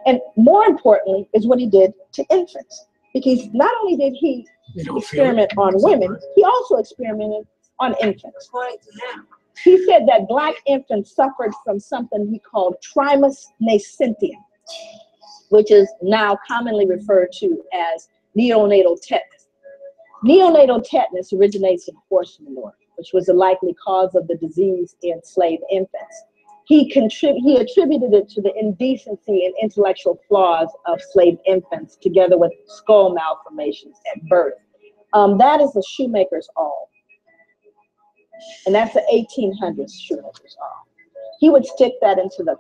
And more importantly is what he did to infants, because not only did he experiment on women, he also experimented on infants. He said that black infants suffered from something he called trimus nascentium, which is now commonly referred to as neonatal tetanus. Neonatal tetanus originates in horse manure, which was the likely cause of the disease in slave infants. He attributed it to the indecency and intellectual flaws of slave infants, together with skull malformations at birth. That is the shoemaker's awl. And that's the 1800s shoemaker's awl. He would stick that into the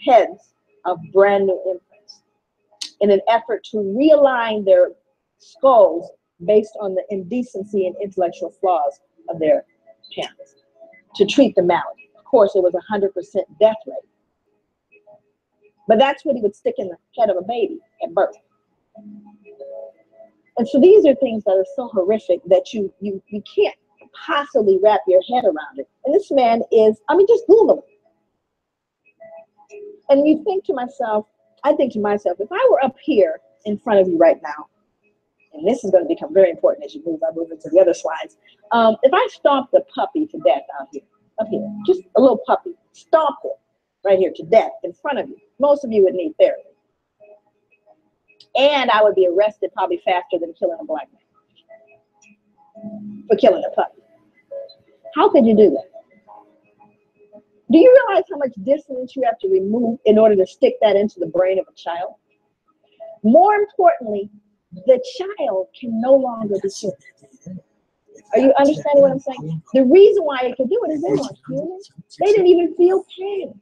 heads of brand new infants in an effort to realign their skulls based on the indecency and intellectual flaws of their parents, to treat the malady. Of course, it was 100% death rate. But that's what he would stick in the head of a baby at birth. And so these are things that are so horrific that you can't possibly wrap your head around it. And this man is, just Google it. And you think to myself, if I were up here in front of you right now, and this is going to become very important as I move into the other slides. If I stomped a puppy to death up here, just a little puppy, stomped it right here to death in front of you, most of you would need therapy. And I would be arrested probably faster than killing a black man for killing a puppy. How could you do that? Do you realize how much dissonance you have to remove in order to stick that into the brain of a child? More importantly, the child can no longer be killed. Are you understanding what I'm saying? The reason why it could do it is they weren't human. They didn't even feel pain.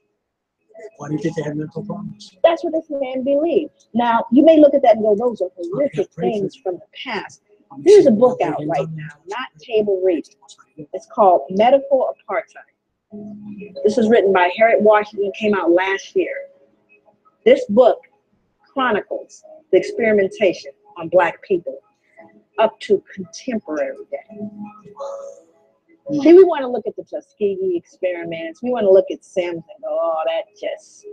Why do you think they have mental problems? That's what this man believed. Now, you may look at that and go, those are horrific things from the past. There's a book out right now, not table reading. It's called Medical Apartheid. This was written by Harriet Washington, came out last year. This book chronicles the experimentation on black people up to contemporary day. See, we want to look at the Tuskegee experiments. We want to look at Sims and go, oh, that just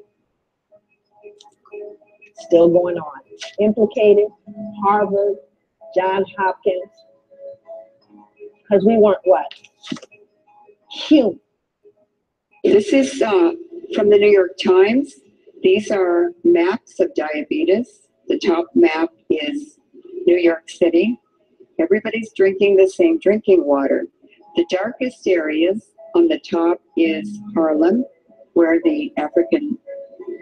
still going on. Implicated, Harvard, Johns Hopkins, because we weren't what? human. This is from the New York Times. These are maps of diabetes. The top map is New York City. Everybody's drinking the same drinking water. The darkest areas on the top is Harlem, where the African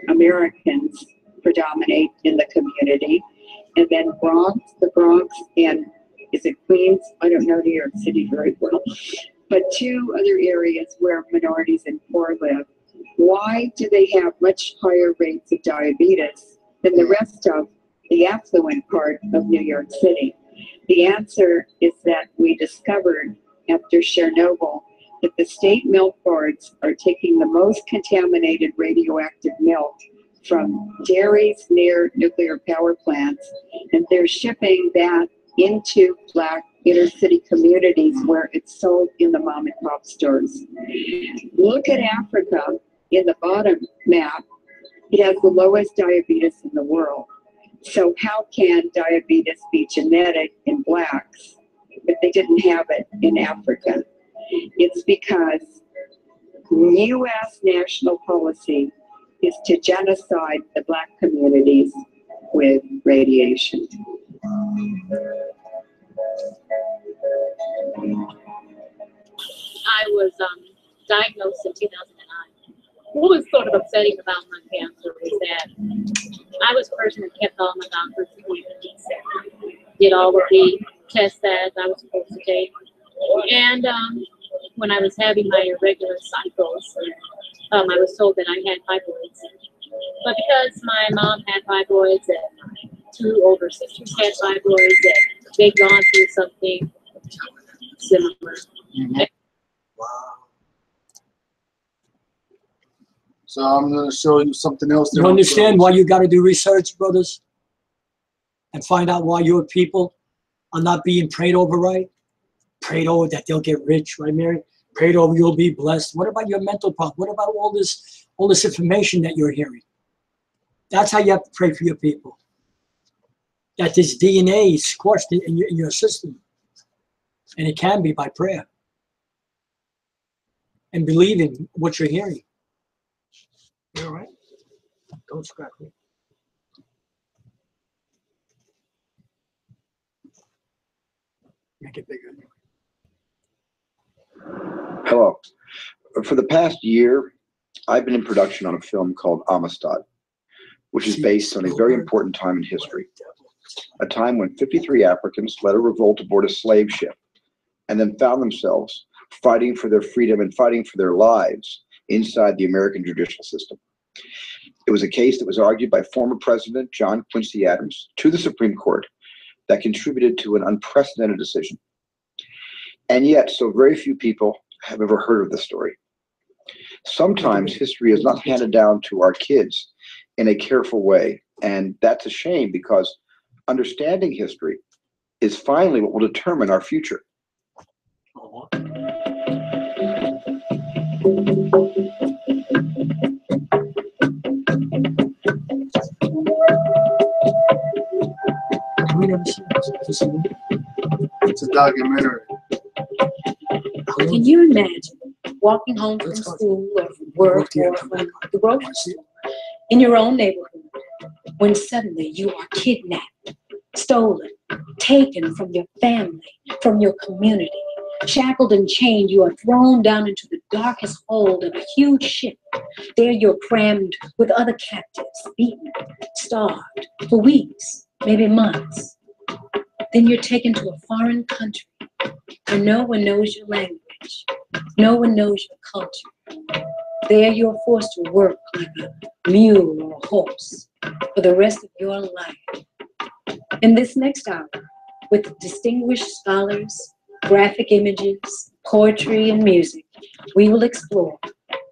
Americans predominate in the community. And then the Bronx, and is it Queens? I don't know New York City very well. But two other areas where minorities and poor live. Why do they have much higher rates of diabetes than the rest of the affluent part of New York City? The answer is that we discovered after Chernobyl that the state milk boards are taking the most contaminated radioactive milk from dairies near nuclear power plants, and they're shipping that into Black inner city communities where it's sold in the mom and pop stores. Look at Africa in the bottom map. It has the lowest diabetes in the world. So how can diabetes be genetic in Blacks if they didn't have it in Africa? It's because U.S. national policy is to genocide the Black communities with radiation. I was diagnosed in 2009. What was sort of upsetting about my cancer is that I was a person that kept all my doctor's appointments, did all of the tests that I was supposed to take. And when I was having my irregular cycles, I was told that I had fibroids. But because my mom had fibroids and my two older sisters had fibroids, and they'd gone through something similar. Mm-hmm. Wow. So I'm going to show you something else. You understand why you got to do research, brothers? And find out why your people are not being prayed over right? Prayed over that they'll get rich, right, Mary? Prayed over you'll be blessed. What about your mental problem? What about all this information that you're hearing? That's how you have to pray for your people. That this DNA is squashed in your system. And it can be by prayer. And believing what you're hearing. You all right? Don't scratch me. Make it bigger. Hello. For the past year, I've been in production on a film called Amistad, which is based on a very important time in history. A time when 53 Africans led a revolt aboard a slave ship and then found themselves fighting for their freedom and fighting for their lives inside the American judicial system. It was a case that was argued by former President John Quincy Adams to the Supreme Court that contributed to an unprecedented decision. And yet, so very few people have ever heard of the story. Sometimes history is not handed down to our kids in a careful way, and that's a shame because understanding history is finally what will determine our future. It's a documentary. Can you imagine walking home from school or from work or from the grocery store in your own neighborhood when suddenly you are kidnapped, stolen, taken from your family, from your community, shackled and chained, you are thrown down into the darkest hold of a huge ship. There you're crammed with other captives, beaten, starved for weeks, maybe months. Then you're taken to a foreign country where no one knows your language, no one knows your culture. There you're forced to work like a mule or a horse for the rest of your life. In this next hour, with distinguished scholars, graphic images, poetry, and music, we will explore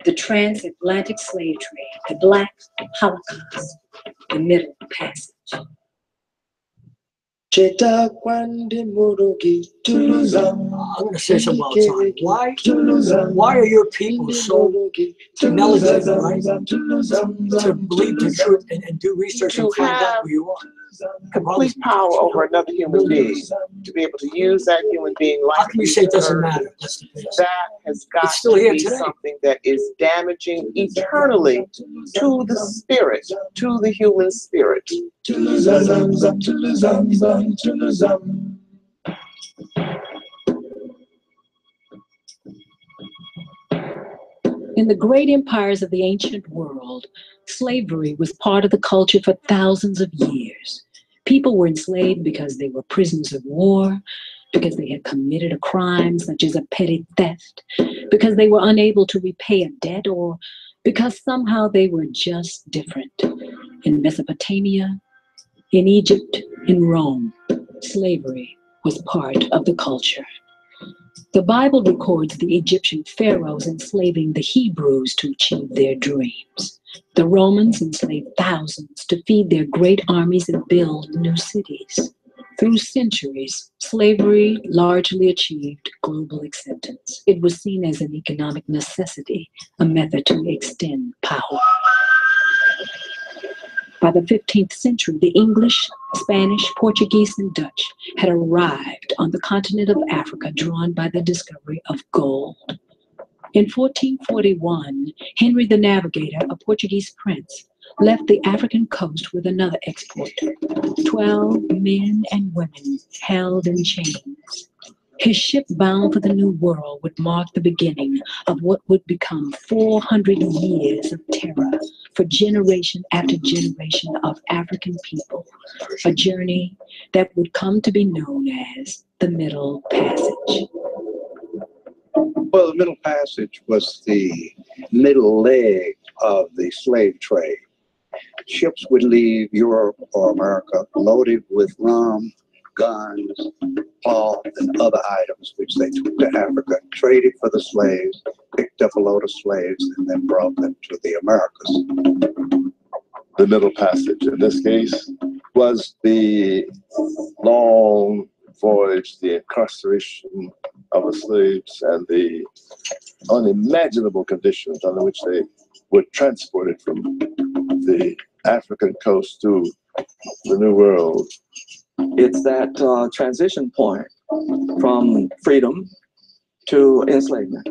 the transatlantic slave trade, the Black Holocaust, the Middle Passage. I'm going to say something about time. Why are your people so intelligent, right? To believe the truth and do research and find out who you are. complete power over another human being, to be able to use that human being like How can you say it doesn't matter? that has got It's still to here be today. something that is damaging eternally to the spirit, to the human spirit. In the great empires of the ancient world, slavery was part of the culture for thousands of years. People were enslaved because they were prisoners of war, because they had committed a crime such as a petty theft, because they were unable to repay a debt, or because somehow they were just different. In Mesopotamia, in Egypt, in Rome, slavery was part of the culture. The Bible records the Egyptian pharaohs enslaving the Hebrews to achieve their dreams. The Romans enslaved thousands to feed their great armies and build new cities. Through centuries, slavery largely achieved global acceptance. It was seen as an economic necessity, a method to extend power. By the 15th century, the English, Spanish, Portuguese, and Dutch had arrived on the continent of Africa, drawn by the discovery of gold. In 1441, Henry the Navigator, a Portuguese prince, left the African coast with another export, 12 men and women held in chains. His ship bound for the New World would mark the beginning of what would become 400 years of terror for generation after generation of African people, a journey that would come to be known as the Middle Passage. Well, the Middle Passage was the middle leg of the slave trade. Ships would leave Europe or America loaded with rum, guns, cloth, and other items which they took to Africa, traded for the slaves, picked up a load of slaves, and then brought them to the Americas. The Middle Passage, in this case, was the long voyage, the incarceration of the slaves, and the unimaginable conditions under which they were transported from the African coast to the New World. It's that transition point from freedom to enslavement.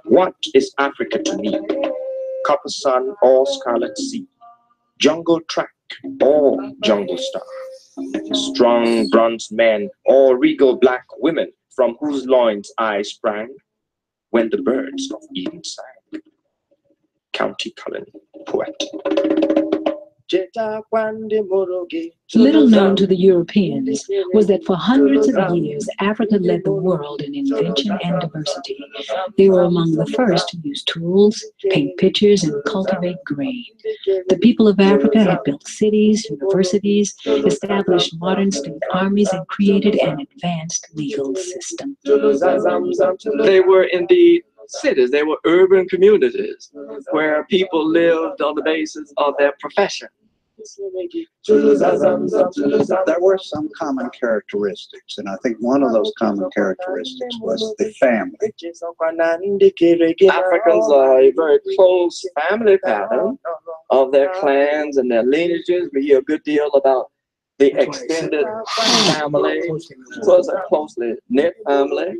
What is Africa to me? Copper sun or scarlet sea, jungle track or jungle star, strong bronze men or regal black women from whose loins I sprang when the birds of Eden sang. County Cullen, poet. Little known to the Europeans was that for hundreds of years, Africa led the world in invention and diversity. They were among the first to use tools, paint pictures, and cultivate grain. The people of Africa had built cities, universities, established modern state armies, and created an advanced legal system. They were indeed cities. They were urban communities where people lived on the basis of their profession. There were some common characteristics, and I think one of those common characteristics was the family. Africans are a very close family pattern of their clans and their lineages. We hear a good deal about the extended family. So it's a closely knit family.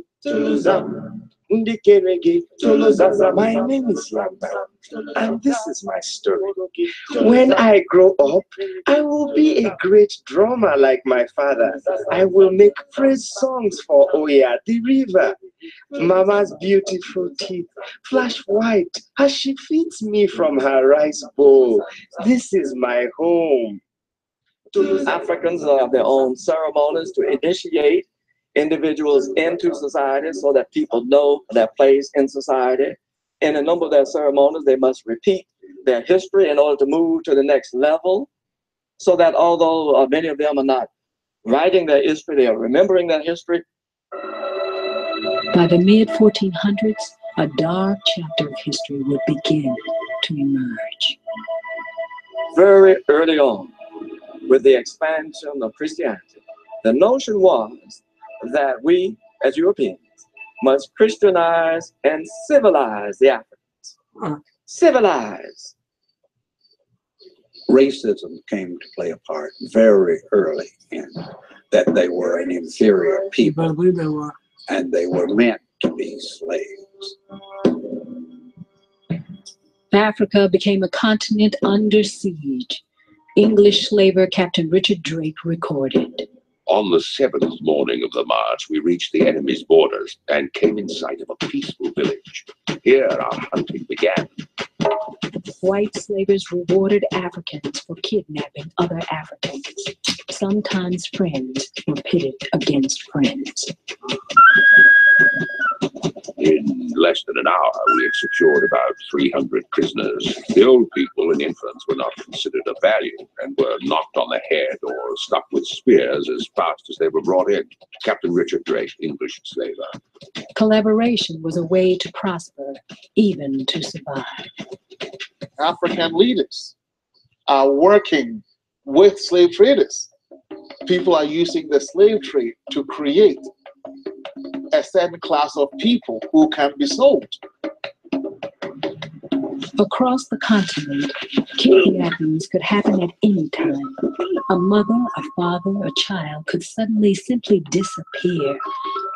My name is Yamba, and this is my story. When I grow up, I will be a great drummer like my father. I will make praise songs for Oya, the river. Mama's beautiful teeth flash white as she feeds me from her rice bowl. This is my home. Africans have their own ceremonies to initiate individuals into society so that people know their place in society. In a number of their ceremonies, they must repeat their history in order to move to the next level, so that although many of them are not writing their history, they are remembering their history. By the mid-1400s, a dark chapter of history would begin to emerge. Very early on, with the expansion of Christianity, the notion was that we, as Europeans, must Christianize and civilize the Africans. civilized. Racism came to play a part very early in that they were an inferior people and they were meant to be slaves. Africa became a continent under siege. English slaver Captain Richard Drake recorded. On the 7th morning of the march, we reached the enemy's borders and came in sight of a peaceful village. Here our hunting began. White slavers rewarded Africans for kidnapping other Africans. Sometimes friends were pitted against friends. In less than an hour, we had secured about 300 prisoners. The old people and infants were not considered of value and were knocked on the head or stuck with spears as fast as they were brought in. Captain Richard Drake, English slaver. Collaboration was a way to prosper, even to survive. African leaders are working with slave traders. People are using the slave trade to create a certain class of people who can be sold. Across the continent, kidnappings could happen at any time. A mother, a father, a child could suddenly simply disappear.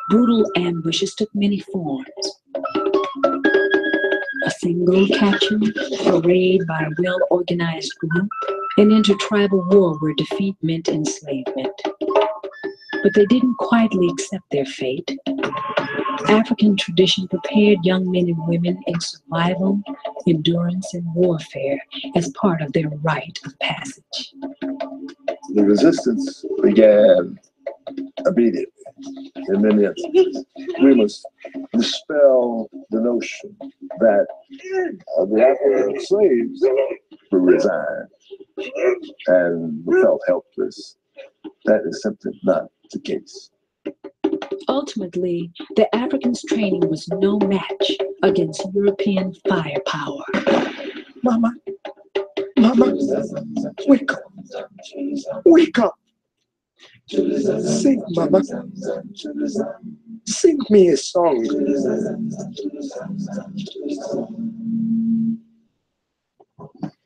Brutal ambushes took many forms. A single capture, a raid by a well-organized group, an intertribal war where defeat meant enslavement. But they didn't quietly accept their fate. African tradition prepared young men and women in survival, endurance, and warfare as part of their rite of passage. The resistance began immediately. In many instances, we must dispel the notion that the African slaves were resigned and felt helpless. That is simply not the case. Ultimately, the Africans' training was no match against European firepower. Mama, wake up. Wake up. Sing, Mama. Sing me a song.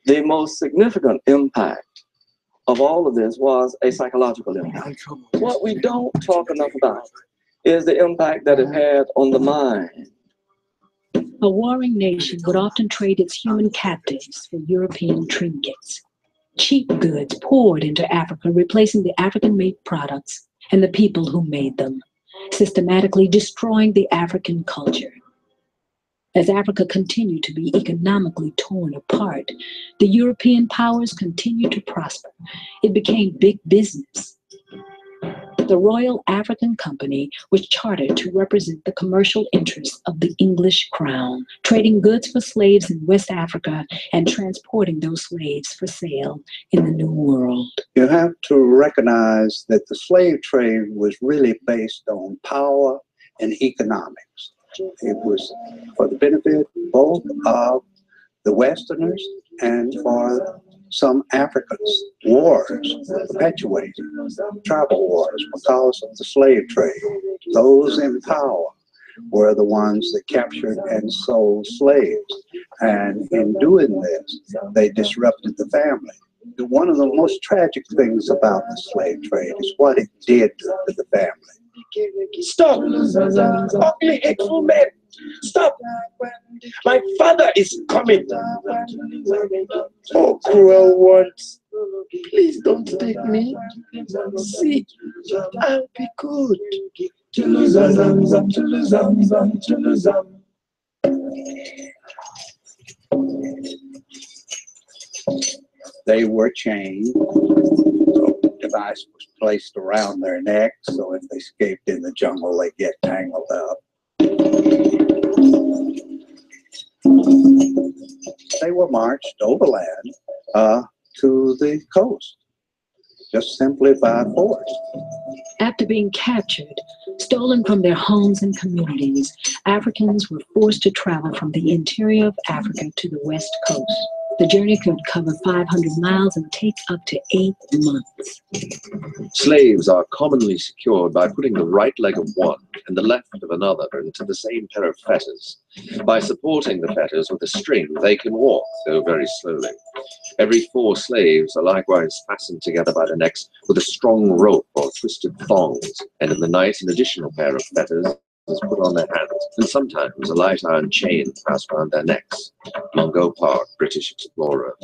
The most significant impact of all of this was a psychological impact. What we don't talk enough about is the impact that it had on the mind. A warring nation would often trade its human captives for European trinkets. Cheap goods poured into Africa, replacing the African-made products and the people who made them, systematically destroying the African culture. As Africa continued to be economically torn apart, the European powers continued to prosper. It became big business. The Royal African Company was chartered to represent the commercial interests of the English crown, trading goods for slaves in West Africa and transporting those slaves for sale in the New World. You have to recognize that the slave trade was really based on power and economics. It was for the benefit both of the Westerners and for some Africans. Wars perpetuated, tribal wars because of the slave trade. Those in power were the ones that captured and sold slaves. And in doing this, they disrupted the family. One of the most tragic things about the slave trade is what it did to the family. Stop! Ugly, hateful men! Stop! My father is coming! Oh, cruel ones! Please don't take me. See, I'll be good. They were chained. So the device was placed around their neck, so if they escaped in the jungle, they get tangled up. They were marched overland to the coast, just simply by force. After being captured, stolen from their homes and communities, Africans were forced to travel from the interior of Africa to the west coast. The journey could cover 500 miles and take up to 8 months. Slaves are commonly secured by putting the right leg of one and the left of another into the same pair of fetters. By supporting the fetters with a string, they can walk, though very slowly. Every 4 slaves are likewise fastened together by the necks with a strong rope or twisted thongs, and in the night an additional pair of fetters is put on their hands, and sometimes a light iron chain passed around their necks. Mungo Park, British explorer.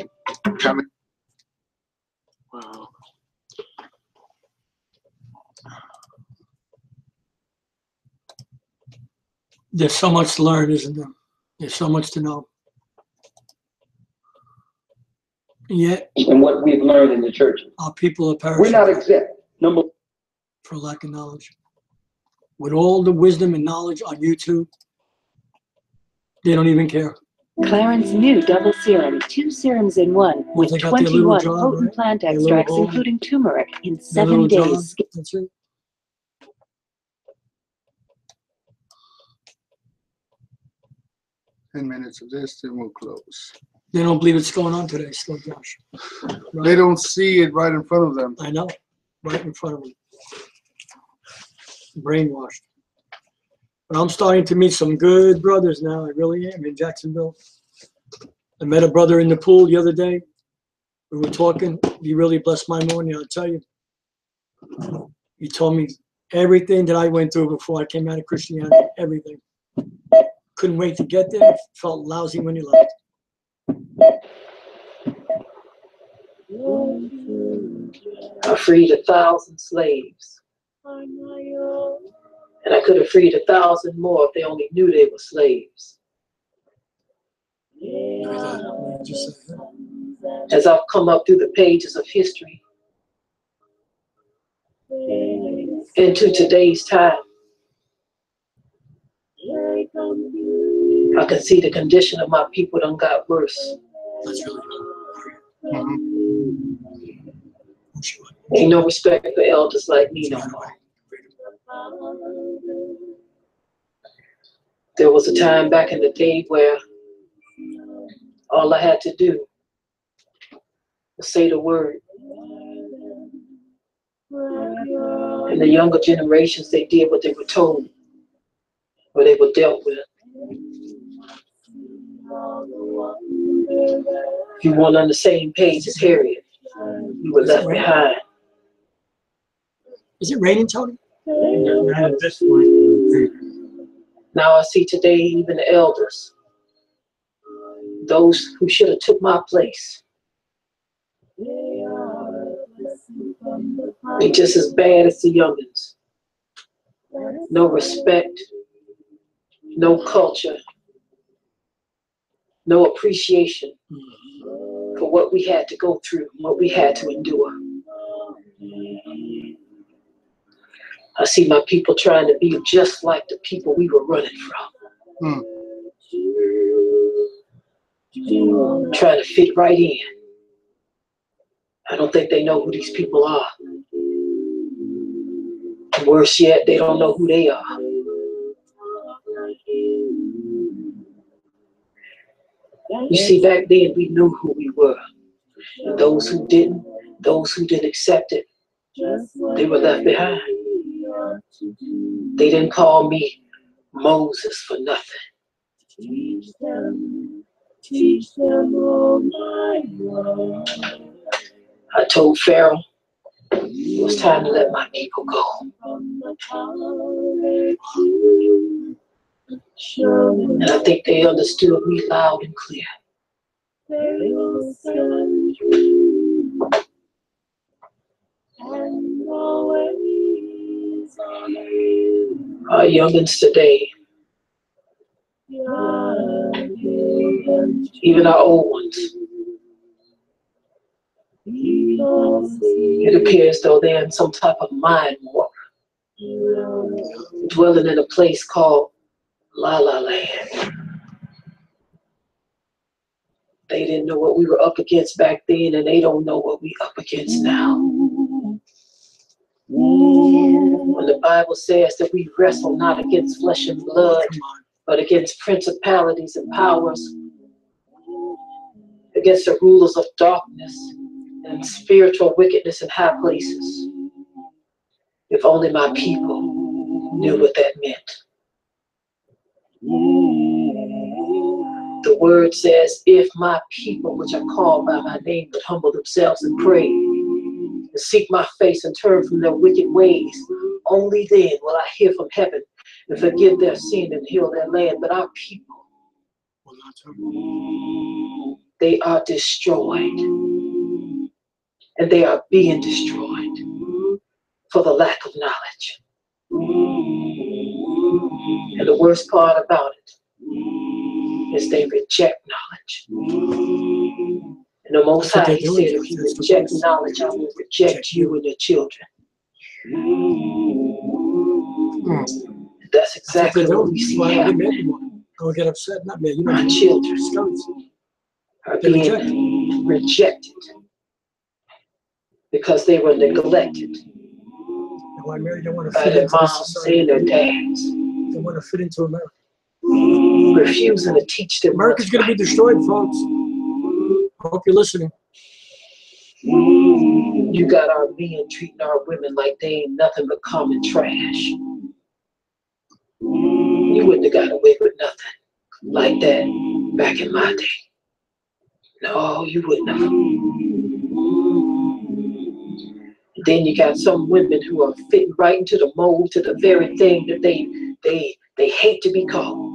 Wow. There's so much to learn, isn't there? There's so much to know. And yet, and what we've learned in the church, our people are perishing. We're not exempt. For lack of knowledge. With all the wisdom and knowledge on YouTube, they don't even care. Clarence new double serum, 2 serums in 1 with 21 potent plant extracts, including turmeric, in 7 days. That's it. Minutes of this, then we'll close. They don't believe it's going on today, still, Josh. Right? They don't see it right in front of them. I know, right in front of them. Brainwashed. But I'm starting to meet some good brothers now. I really am in Jacksonville. I met a brother in the pool the other day. We were talking. He really blessed my morning, I'll tell you. He told me everything that I went through before I came out of Christianity, everything. Couldn't wait to get there. Felt lousy when he left. I freed 1,000 slaves. And I could have freed 1,000 more if they only knew they were slaves. As I've come up through the pages of history into today's time, I can see the condition of my people done got worse. Ain't no respect for elders like me no more. There was a time back in the day where all I had to do was say the word. And the younger generations, they did what they were told, or they were dealt with. If you weren't on the same page as Harriet, you were left behind. Is it raining, Tony? Now I see today even the elders, those who should have took my place, they just as bad as the youngins. No respect, no culture, no appreciation for what we had to go through, what we had to endure. I see my people trying to be just like the people we were running from. Trying to fit right in. I don't think they know who these people are. And worse yet, they don't know who they are. You see, back then we knew who we were. And those who didn't accept it, they were left behind. They didn't call me Moses for nothing. Teach them all my love. I told Pharaoh it was time to let my people go. And I think they understood me loud and clear. Our youngins today, even our old ones, it appears though they're in some type of mind warp, dwelling in a place called La La Land. They didn't know what we were up against back then, and they don't know what we're up against now. When the Bible says that we wrestle not against flesh and blood, but against principalities and powers, against the rulers of darkness and spiritual wickedness in high places. If only my people knew what that meant. The word says, if my people, which are called by my name, would humble themselves and pray, and seek my face and turn from their wicked ways, only then will I hear from heaven and forgive their sin and heal their land. But our people, they are destroyed. And they are being destroyed for the lack of knowledge. And the worst part about it is they reject knowledge. And the Most High, he said, if you reject knowledge, I will reject you and your children. That's exactly what we see happening. Don't get upset, not me. Our children are being rejected because they were neglected by their moms and their dads. They want to fit into America. Refusing to teach them. America's going to be destroyed, folks. I hope you're listening. You got our men treating our women like they ain't nothing but common trash. You wouldn't have got away with nothing like that back in my day. No, you wouldn't have. Then you got some women who are fitting right into the mold, to the very thing that they hate to be called.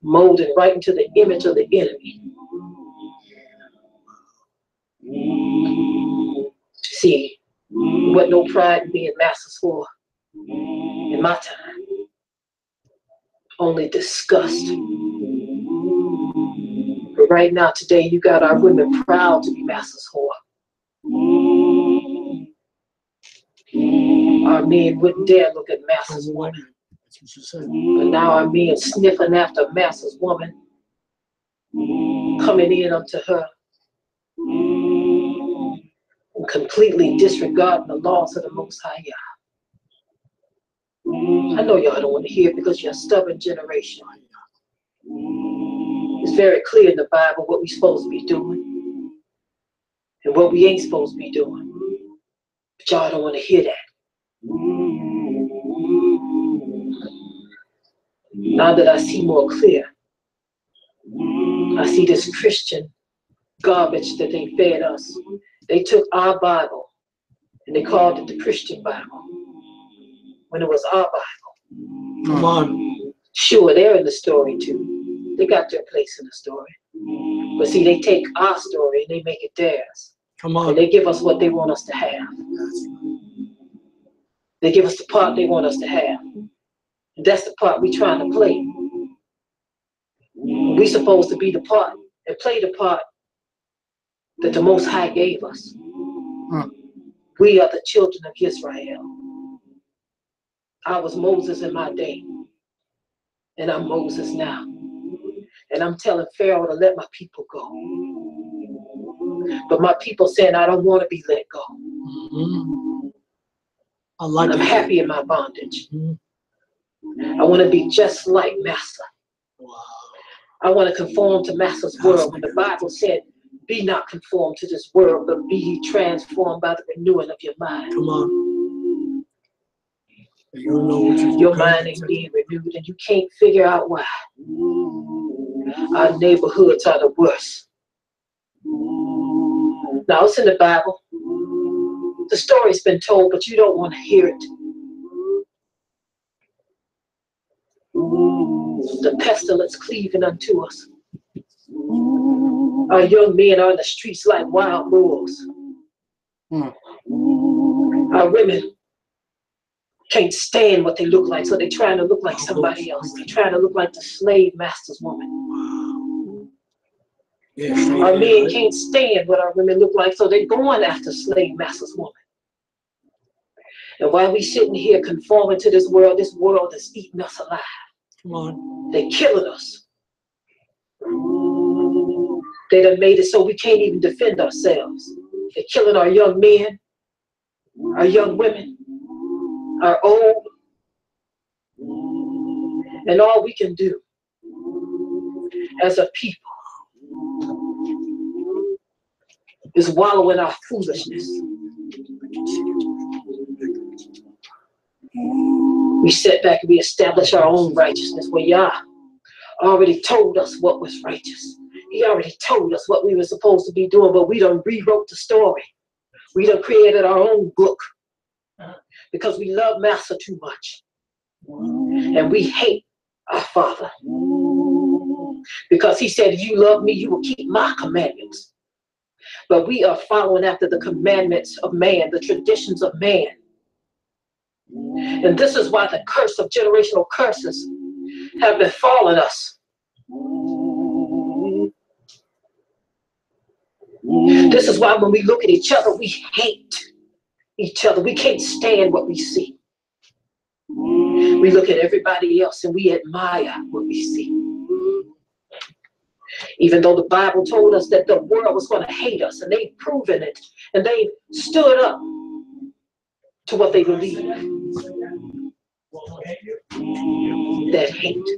Molded right into the image of the enemy. See, there wasn't no pride in being masters for in my time. Only disgust. But right now, today, you got our women proud to be masters for. Our men wouldn't dare look at master's woman. But now our men sniffing after master's woman, coming in unto her, and completely disregarding the laws of the Most High. I know y'all don't want to hear it because you're a stubborn generation. It's very clear in the Bible what we're supposed to be doing and what we ain't supposed to be doing. But y'all don't want to hear that. Now that I see more clear, I see this Christian garbage that they fed us. They took our Bible and they called it the Christian Bible when it was our Bible. Come on. Sure, they're in the story too. They got their place in the story. But see, they take our story and they make it theirs. Come on. And they give us what they want us to have. They give us the part they want us to have. And that's the part we're trying to play. We're supposed to be the part and play the part that the Most High gave us. We are the children of Israel. I was Moses in my day, and I'm Moses now. And I'm telling Pharaoh to let my people go. But my people saying, I don't want to be let go. I'm happy in my bondage. I want to be just like Master. I want to conform to Master's world. When the Bible said, be not conformed to this world, but be ye transformed by the renewing of your mind. Come on. Your mind ain't being renewed and you can't figure out why. Our neighborhoods are the worst. Now it's in the Bible. The story's been told, but you don't want to hear it. The pestilence cleaving unto us. Our young men are in the streets like wild bulls. Our women can't stand what they look like, so they're trying to look like somebody else. They're trying to look like the slave master's woman. Our men can't stand what our women look like, so they're going after slave master's woman. And while we sitting here conforming to this world is eating us alive. Come on. They're killing us. They done made it so we can't even defend ourselves. They're killing our young men, our young women, our old. And all we can do as a people is wallow in our foolishness. We sit back and we establish our own righteousness where Yah already told us what was righteous. He already told us what we were supposed to be doing, but we done rewrote the story. We done created our own book because we love Master too much. And we hate our Father. Because he said, if you love me, you will keep my commandments. But we are following after the commandments of man, the traditions of man. And this is why the curse of generational curses have befallen us. This is why when we look at each other, we hate each other. We can't stand what we see. We look at everybody else and we admire what we see. Even though the Bible told us that the world was going to hate us, and they've proven it, and they stood up to what they believe. That hate,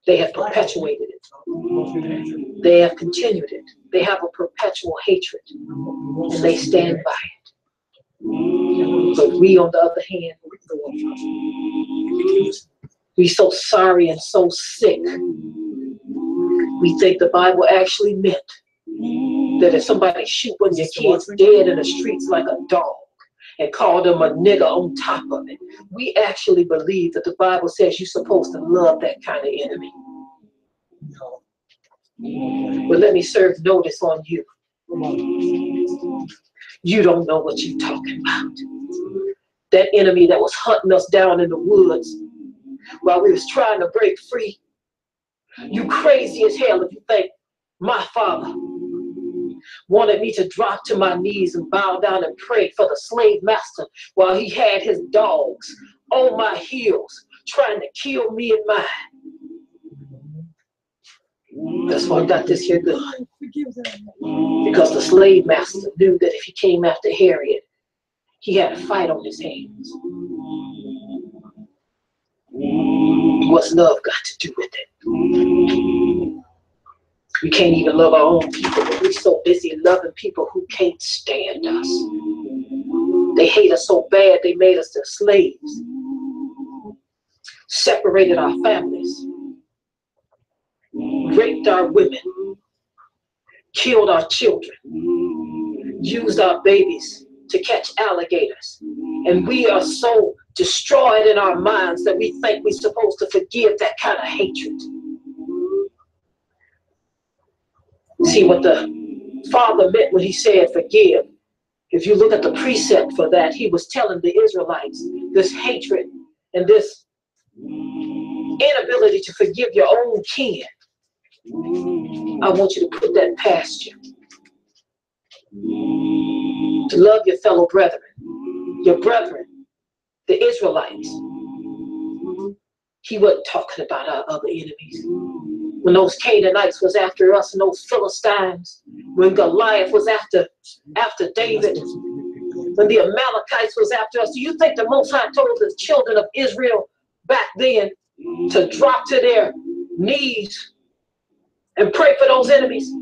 they have perpetuated it. They have continued it. They have a perpetual hatred, and they stand by it. But we, on the other hand, we're so sorry and so sick. We think the Bible actually meant that if somebody shoot one of your kids dead in the streets like a dog and call them a nigger on top of it, we actually believe that the Bible says you're supposed to love that kind of enemy. But let me serve notice on you. You don't know what you're talking about. That enemy that was hunting us down in the woods while we was trying to break free. You crazy as hell if you think my Father wanted me to drop to my knees and bow down and pray for the slave master while he had his dogs on my heels trying to kill me and mine. That's why I got this here gun. Because the slave master knew that if he came after Harriet, he had a fight on his hands. What's love got to do with it? We can't even love our own people, but we're so busy loving people who can't stand us. They hate us so bad they made us their slaves, separated our families, raped our women, killed our children, used our babies to catch alligators. And we are so destroyed in our minds that we think we're supposed to forgive that kind of hatred. See what the Father meant when he said forgive. If you look at the precept for that, he was telling the Israelites this hatred and this inability to forgive your own kin. I want you to put that past you. To love your fellow brethren, the Israelites. He wasn't talking about our other enemies. When those Canaanites was after us and those Philistines, when Goliath was after David, when the Amalekites was after us, do you think the Most High told the children of Israel back then to drop to their knees and pray for those enemies?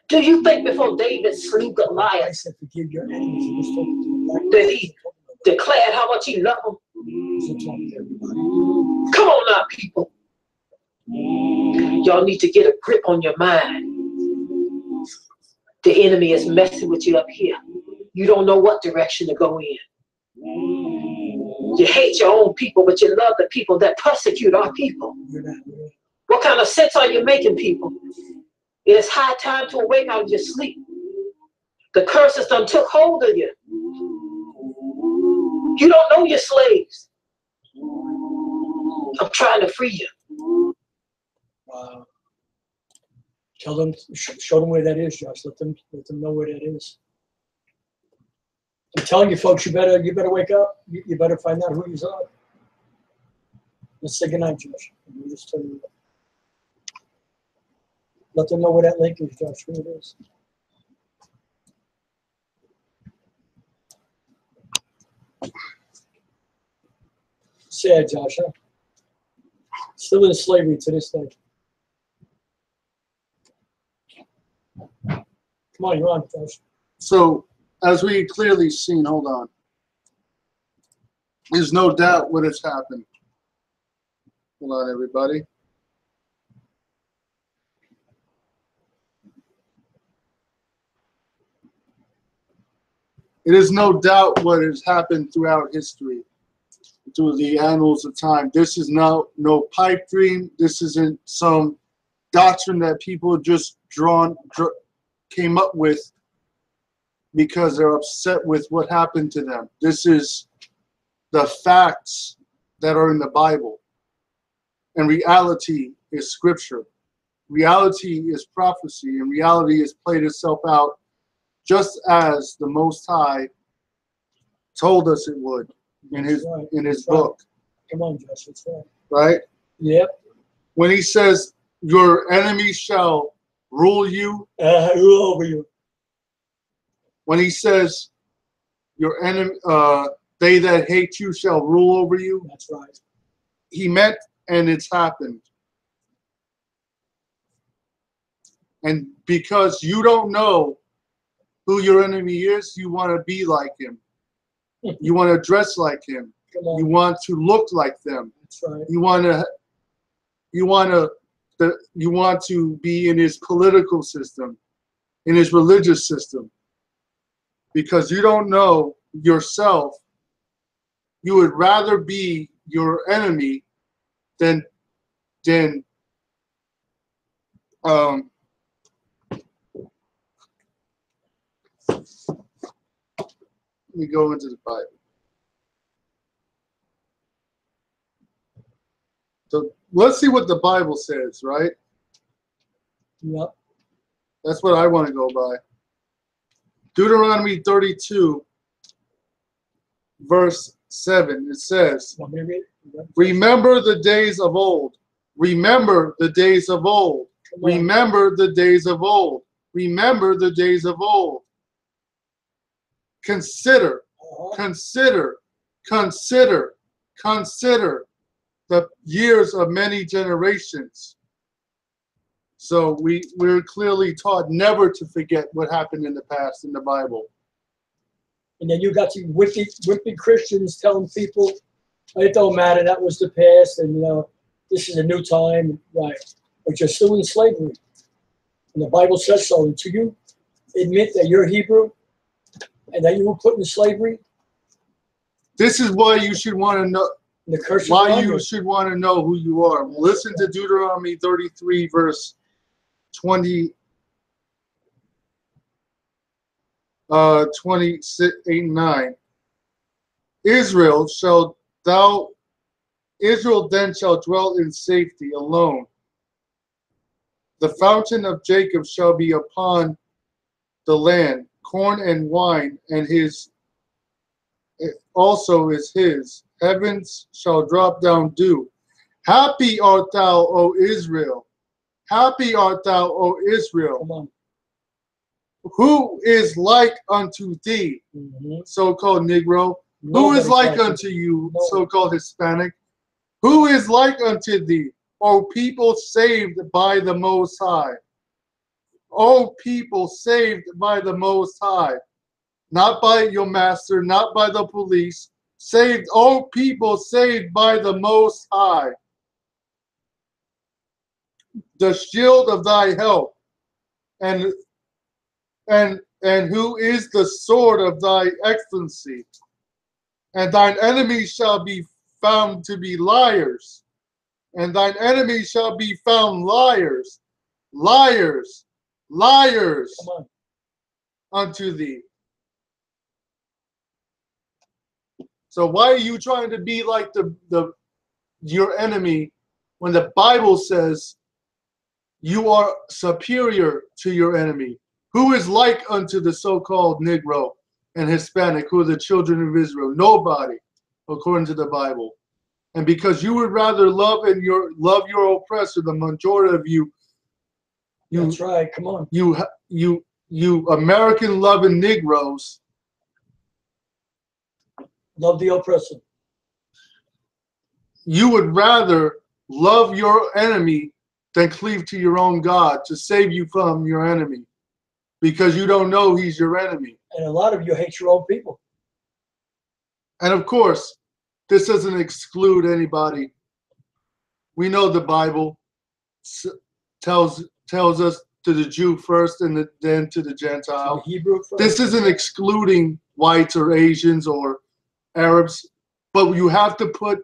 Do you think before David slew Goliath that he declared how much he loved them? Come on now, people. Y'all need to get a grip on your mind. The enemy is messing with you up here. You don't know what direction to go in. You hate your own people, but you love the people that persecute our people. What kind of sense are you making, people? It is high time to awake out of your sleep. The curses done took hold of you. You don't know you're slaves. I'm trying to free you. Tell them, show them where that is, Josh. Let them know where that is. I'm telling you, folks, you better wake up. You better find out who you are. Let's say goodnight, Josh. I'm just telling you. Let them know where that link is, Josh. Who it is. Sad, Josh, huh? Still in slavery to this day. Come on, you're on, Josh. So, as we clearly seen, hold on. There's no doubt what has happened. Hold on, everybody. It is no doubt what has happened throughout history, through the annals of time. This is no pipe dream. This isn't some doctrine that people just came up with because they're upset with what happened to them. This is the facts that are in the Bible. And reality is scripture. Reality is prophecy, and reality has played itself out just as the Most High told us it would in his book. Come on, Josh, that's right. Right? Yep. When he says, your enemies shall rule you. Rule over you. When he says, your enemy, they that hate you shall rule over you. That's right. He meant, and it's happened. And because you don't know who your enemy is, you want to be like him. You want to dress like him. You want to look like them. That's right. You want to be in his political system, in his religious system. Because you don't know yourself, you would rather be your enemy than let me go into the Bible. So let's see what the Bible says, right? Yep. That's what I want to go by. Deuteronomy 32, verse 7, it says, remember the days of old. Remember the days of old. Remember the days of old. Remember the days of old. Consider, consider, consider, consider the years of many generations. So we're clearly taught never to forget what happened in the past in the Bible. And then you got the wicked Christians telling people, it don't matter, that was the past, and this is a new time, right? But you're still in slavery. And the Bible says so. Until you admit that you're Hebrew and that you were put in slavery. This is why you should want to know. The curse why you should want to know who you are. Listen to Deuteronomy 33, verse 28 and 9. Israel then shall dwell in safety alone. The fountain of Jacob shall be upon the land, corn and wine, and his also is his. Heavens shall drop down dew. Happy art thou, O Israel. Happy art thou, O Israel. Who is like unto thee, so-called Negro? Who is like unto you, so-called Hispanic? Who is like unto thee, O people saved by the Most High? O people saved by the Most High. Not by your master, not by the police. Saved, O people saved by the Most High. The shield of thy help, and who is the sword of thy excellency. And thine enemies shall be found to be liars, and thine enemies shall be found liars, liars, liars unto thee. So why are you trying to be like your enemy when the Bible says you are superior to your enemy? Who is like unto the so-called Negro and Hispanic, who are the children of Israel? Nobody, according to the Bible. And because you would rather love your oppressor, the majority of you. That's right. Come on. You American loving Negroes. Love the oppressor. You would rather love your enemy than cleave to your own God to save you from your enemy. because you don't know he's your enemy. And a lot of you hate your own people. And of course, this doesn't exclude anybody. We know the Bible tells us to the Jew first and then to the Gentile. The Hebrew first. This isn't excluding whites or Asians or Arabs, but you have to put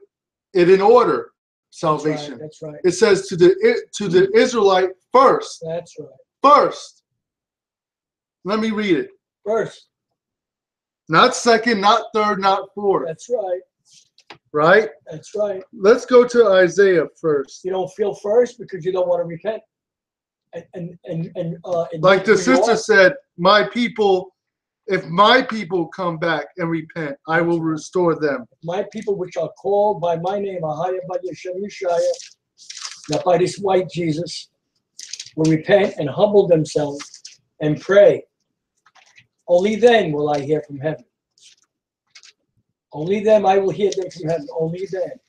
it in order. Salvation. That's right. It says to the Israelite first. That's right. First. Let me read it. First. Not second, not third, not fourth. That's right. Right? That's right. Let's go to Isaiah first. You don't feel first because you don't want to repent. And like the sister said, my people, if my people come back and repent, I will restore them. My people which are called by my name, Ahayah, by Shemi, Yashayah, that by this white Jesus, will repent and humble themselves and pray. Only then will I hear from heaven. Only then I will hear them from heaven. Only then.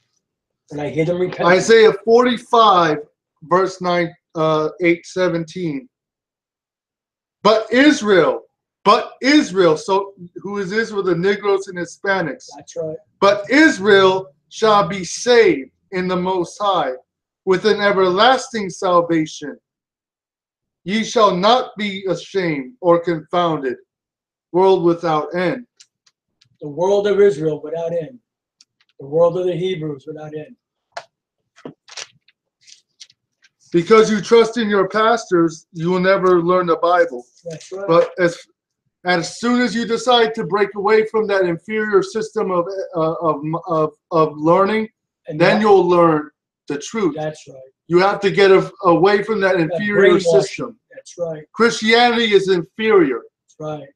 And I hear them repent. Isaiah 45, verse 8:17. But Israel, so who is Israel? The Negroes and Hispanics. That's right. But Israel shall be saved in the Most High with an everlasting salvation. Ye shall not be ashamed or confounded, world without end. The world of Israel without end. The world of the Hebrews without end. Because you trust in your pastors, you will never learn the Bible. That's right. But as soon as you decide to break away from that inferior system of learning, and then you'll learn the truth. That's right. You have to get away from that inferior system. That's right. Christianity is inferior. That's right.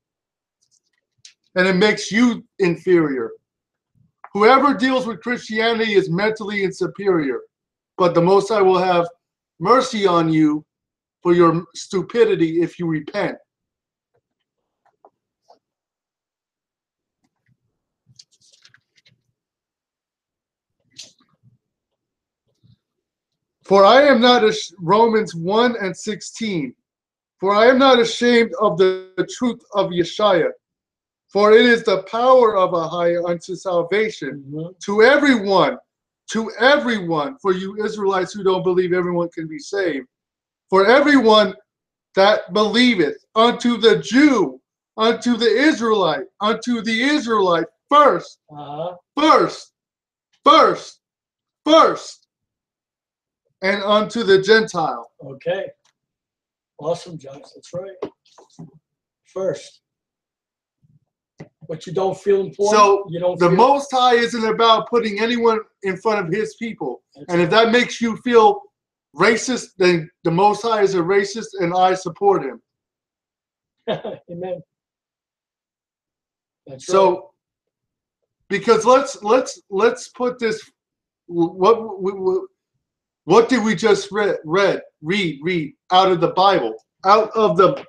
And it makes you inferior. Whoever deals with Christianity is mentally superior. But the Most High will have mercy on you for your stupidity if you repent. For I am not, Romans 1:16. For I am not ashamed of the truth of Yashayah. For it is the power of Ahayah unto salvation to everyone. To everyone, for you Israelites who don't believe everyone can be saved. For everyone that believeth, unto the Jew, unto the Israelite first. First. And unto the Gentile. Okay. Awesome, Josh. That's right. First. But you don't feel important. So you don't the feel Most High isn't about putting anyone in front of his people. And if that makes you feel racist, then the Most High is a racist and I support him. Amen. That's so right. Because let's put this, what did we just read out of the Bible? Out of the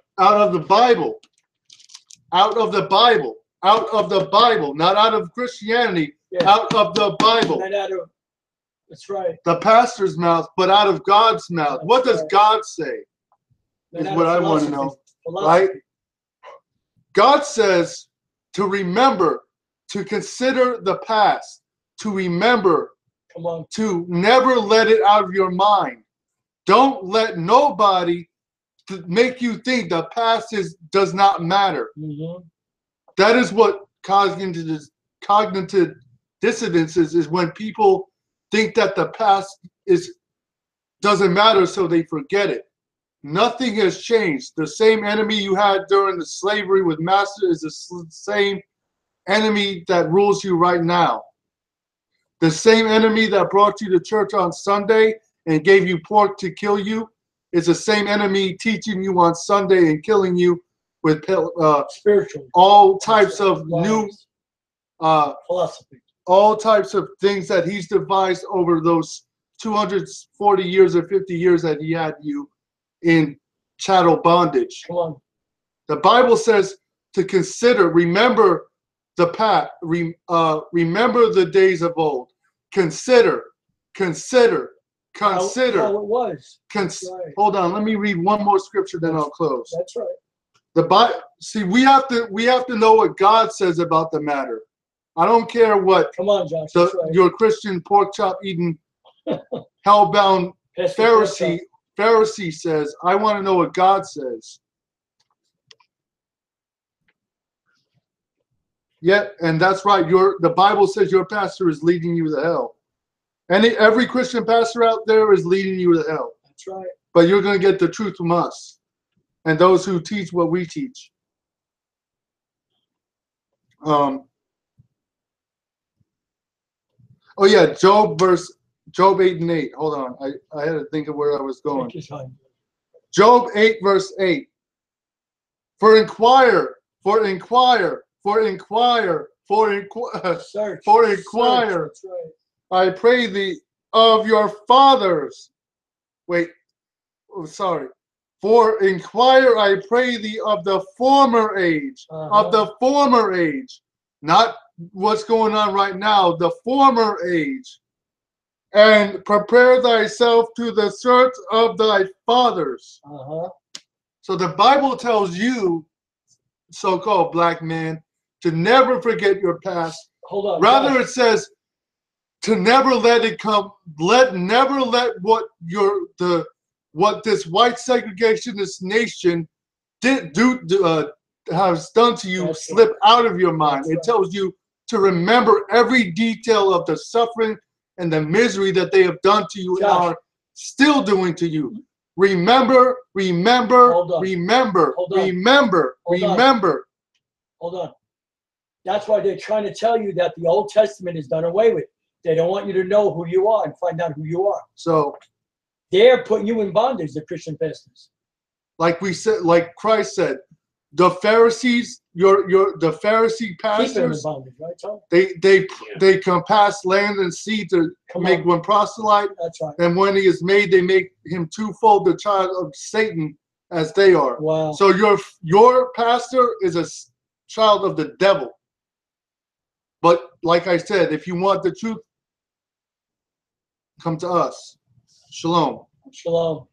Bible, not out of Christianity, out of the Bible. That's right. The pastor's mouth, but out of God's mouth. What does God say? Is what I want to know. Right? God says to remember, to consider the past, to remember, to never let it out of your mind. Don't let nobody make you think the past does not matter. That is what cognitive dissonance is when people think that the past doesn't matter, so they forget it. Nothing has changed. The same enemy you had during the slavery with master is the same enemy that rules you right now. The same enemy that brought you to church on Sunday and gave you pork to kill you is the same enemy teaching you on Sunday and killing you with spiritual, all types of new philosophy, all types of things that he's devised over those 240 years or 50 years that he had you in chattel bondage. The Bible says to consider, remember the past, remember the days of old. Consider. How it was. Hold on, let me read one more scripture, then I'll close. That's right. See, we have to know what God says about the matter. I don't care what Come on, Josh. your Christian pork chop eating hellbound Pharisee says. I want to know what God says. Yet, and that's right. The Bible says your pastor is leading you to hell. Every Christian pastor out there is leading you to hell. That's right. But you're going to get the truth from us and those who teach what we teach. Oh yeah, Job 8 and 8. Hold on, I had to think of where I was going. Job 8 verse 8. For inquire, I pray thee of your fathers. Wait, oh, sorry. For inquire, I pray thee of the former age, not what's going on right now, the former age, and prepare thyself to the search of thy fathers. So the Bible tells you, so-called black man, to never forget your past. Hold on. Rather, it says to never let it come. Never let what this white segregationist nation has done to you slip out of your mind. It tells you to remember every detail of the suffering and the misery that they have done to you and are still doing to you. Remember. Hold on. That's why they're trying to tell you that the Old Testament is done away with. They don't want you to know who you are and find out who you are. So they're putting you in bondage, the Christian pastors. Like we said, like Christ said, the Pharisees, the Pharisee pastors, bondage, right, Tom? they compass land and sea to make one proselyte. That's right. And when he is made, they make him twofold the child of Satan as they are. Wow. So your pastor is a child of the devil. But like I said, if you want the truth, come to us. Shalom. Shalom.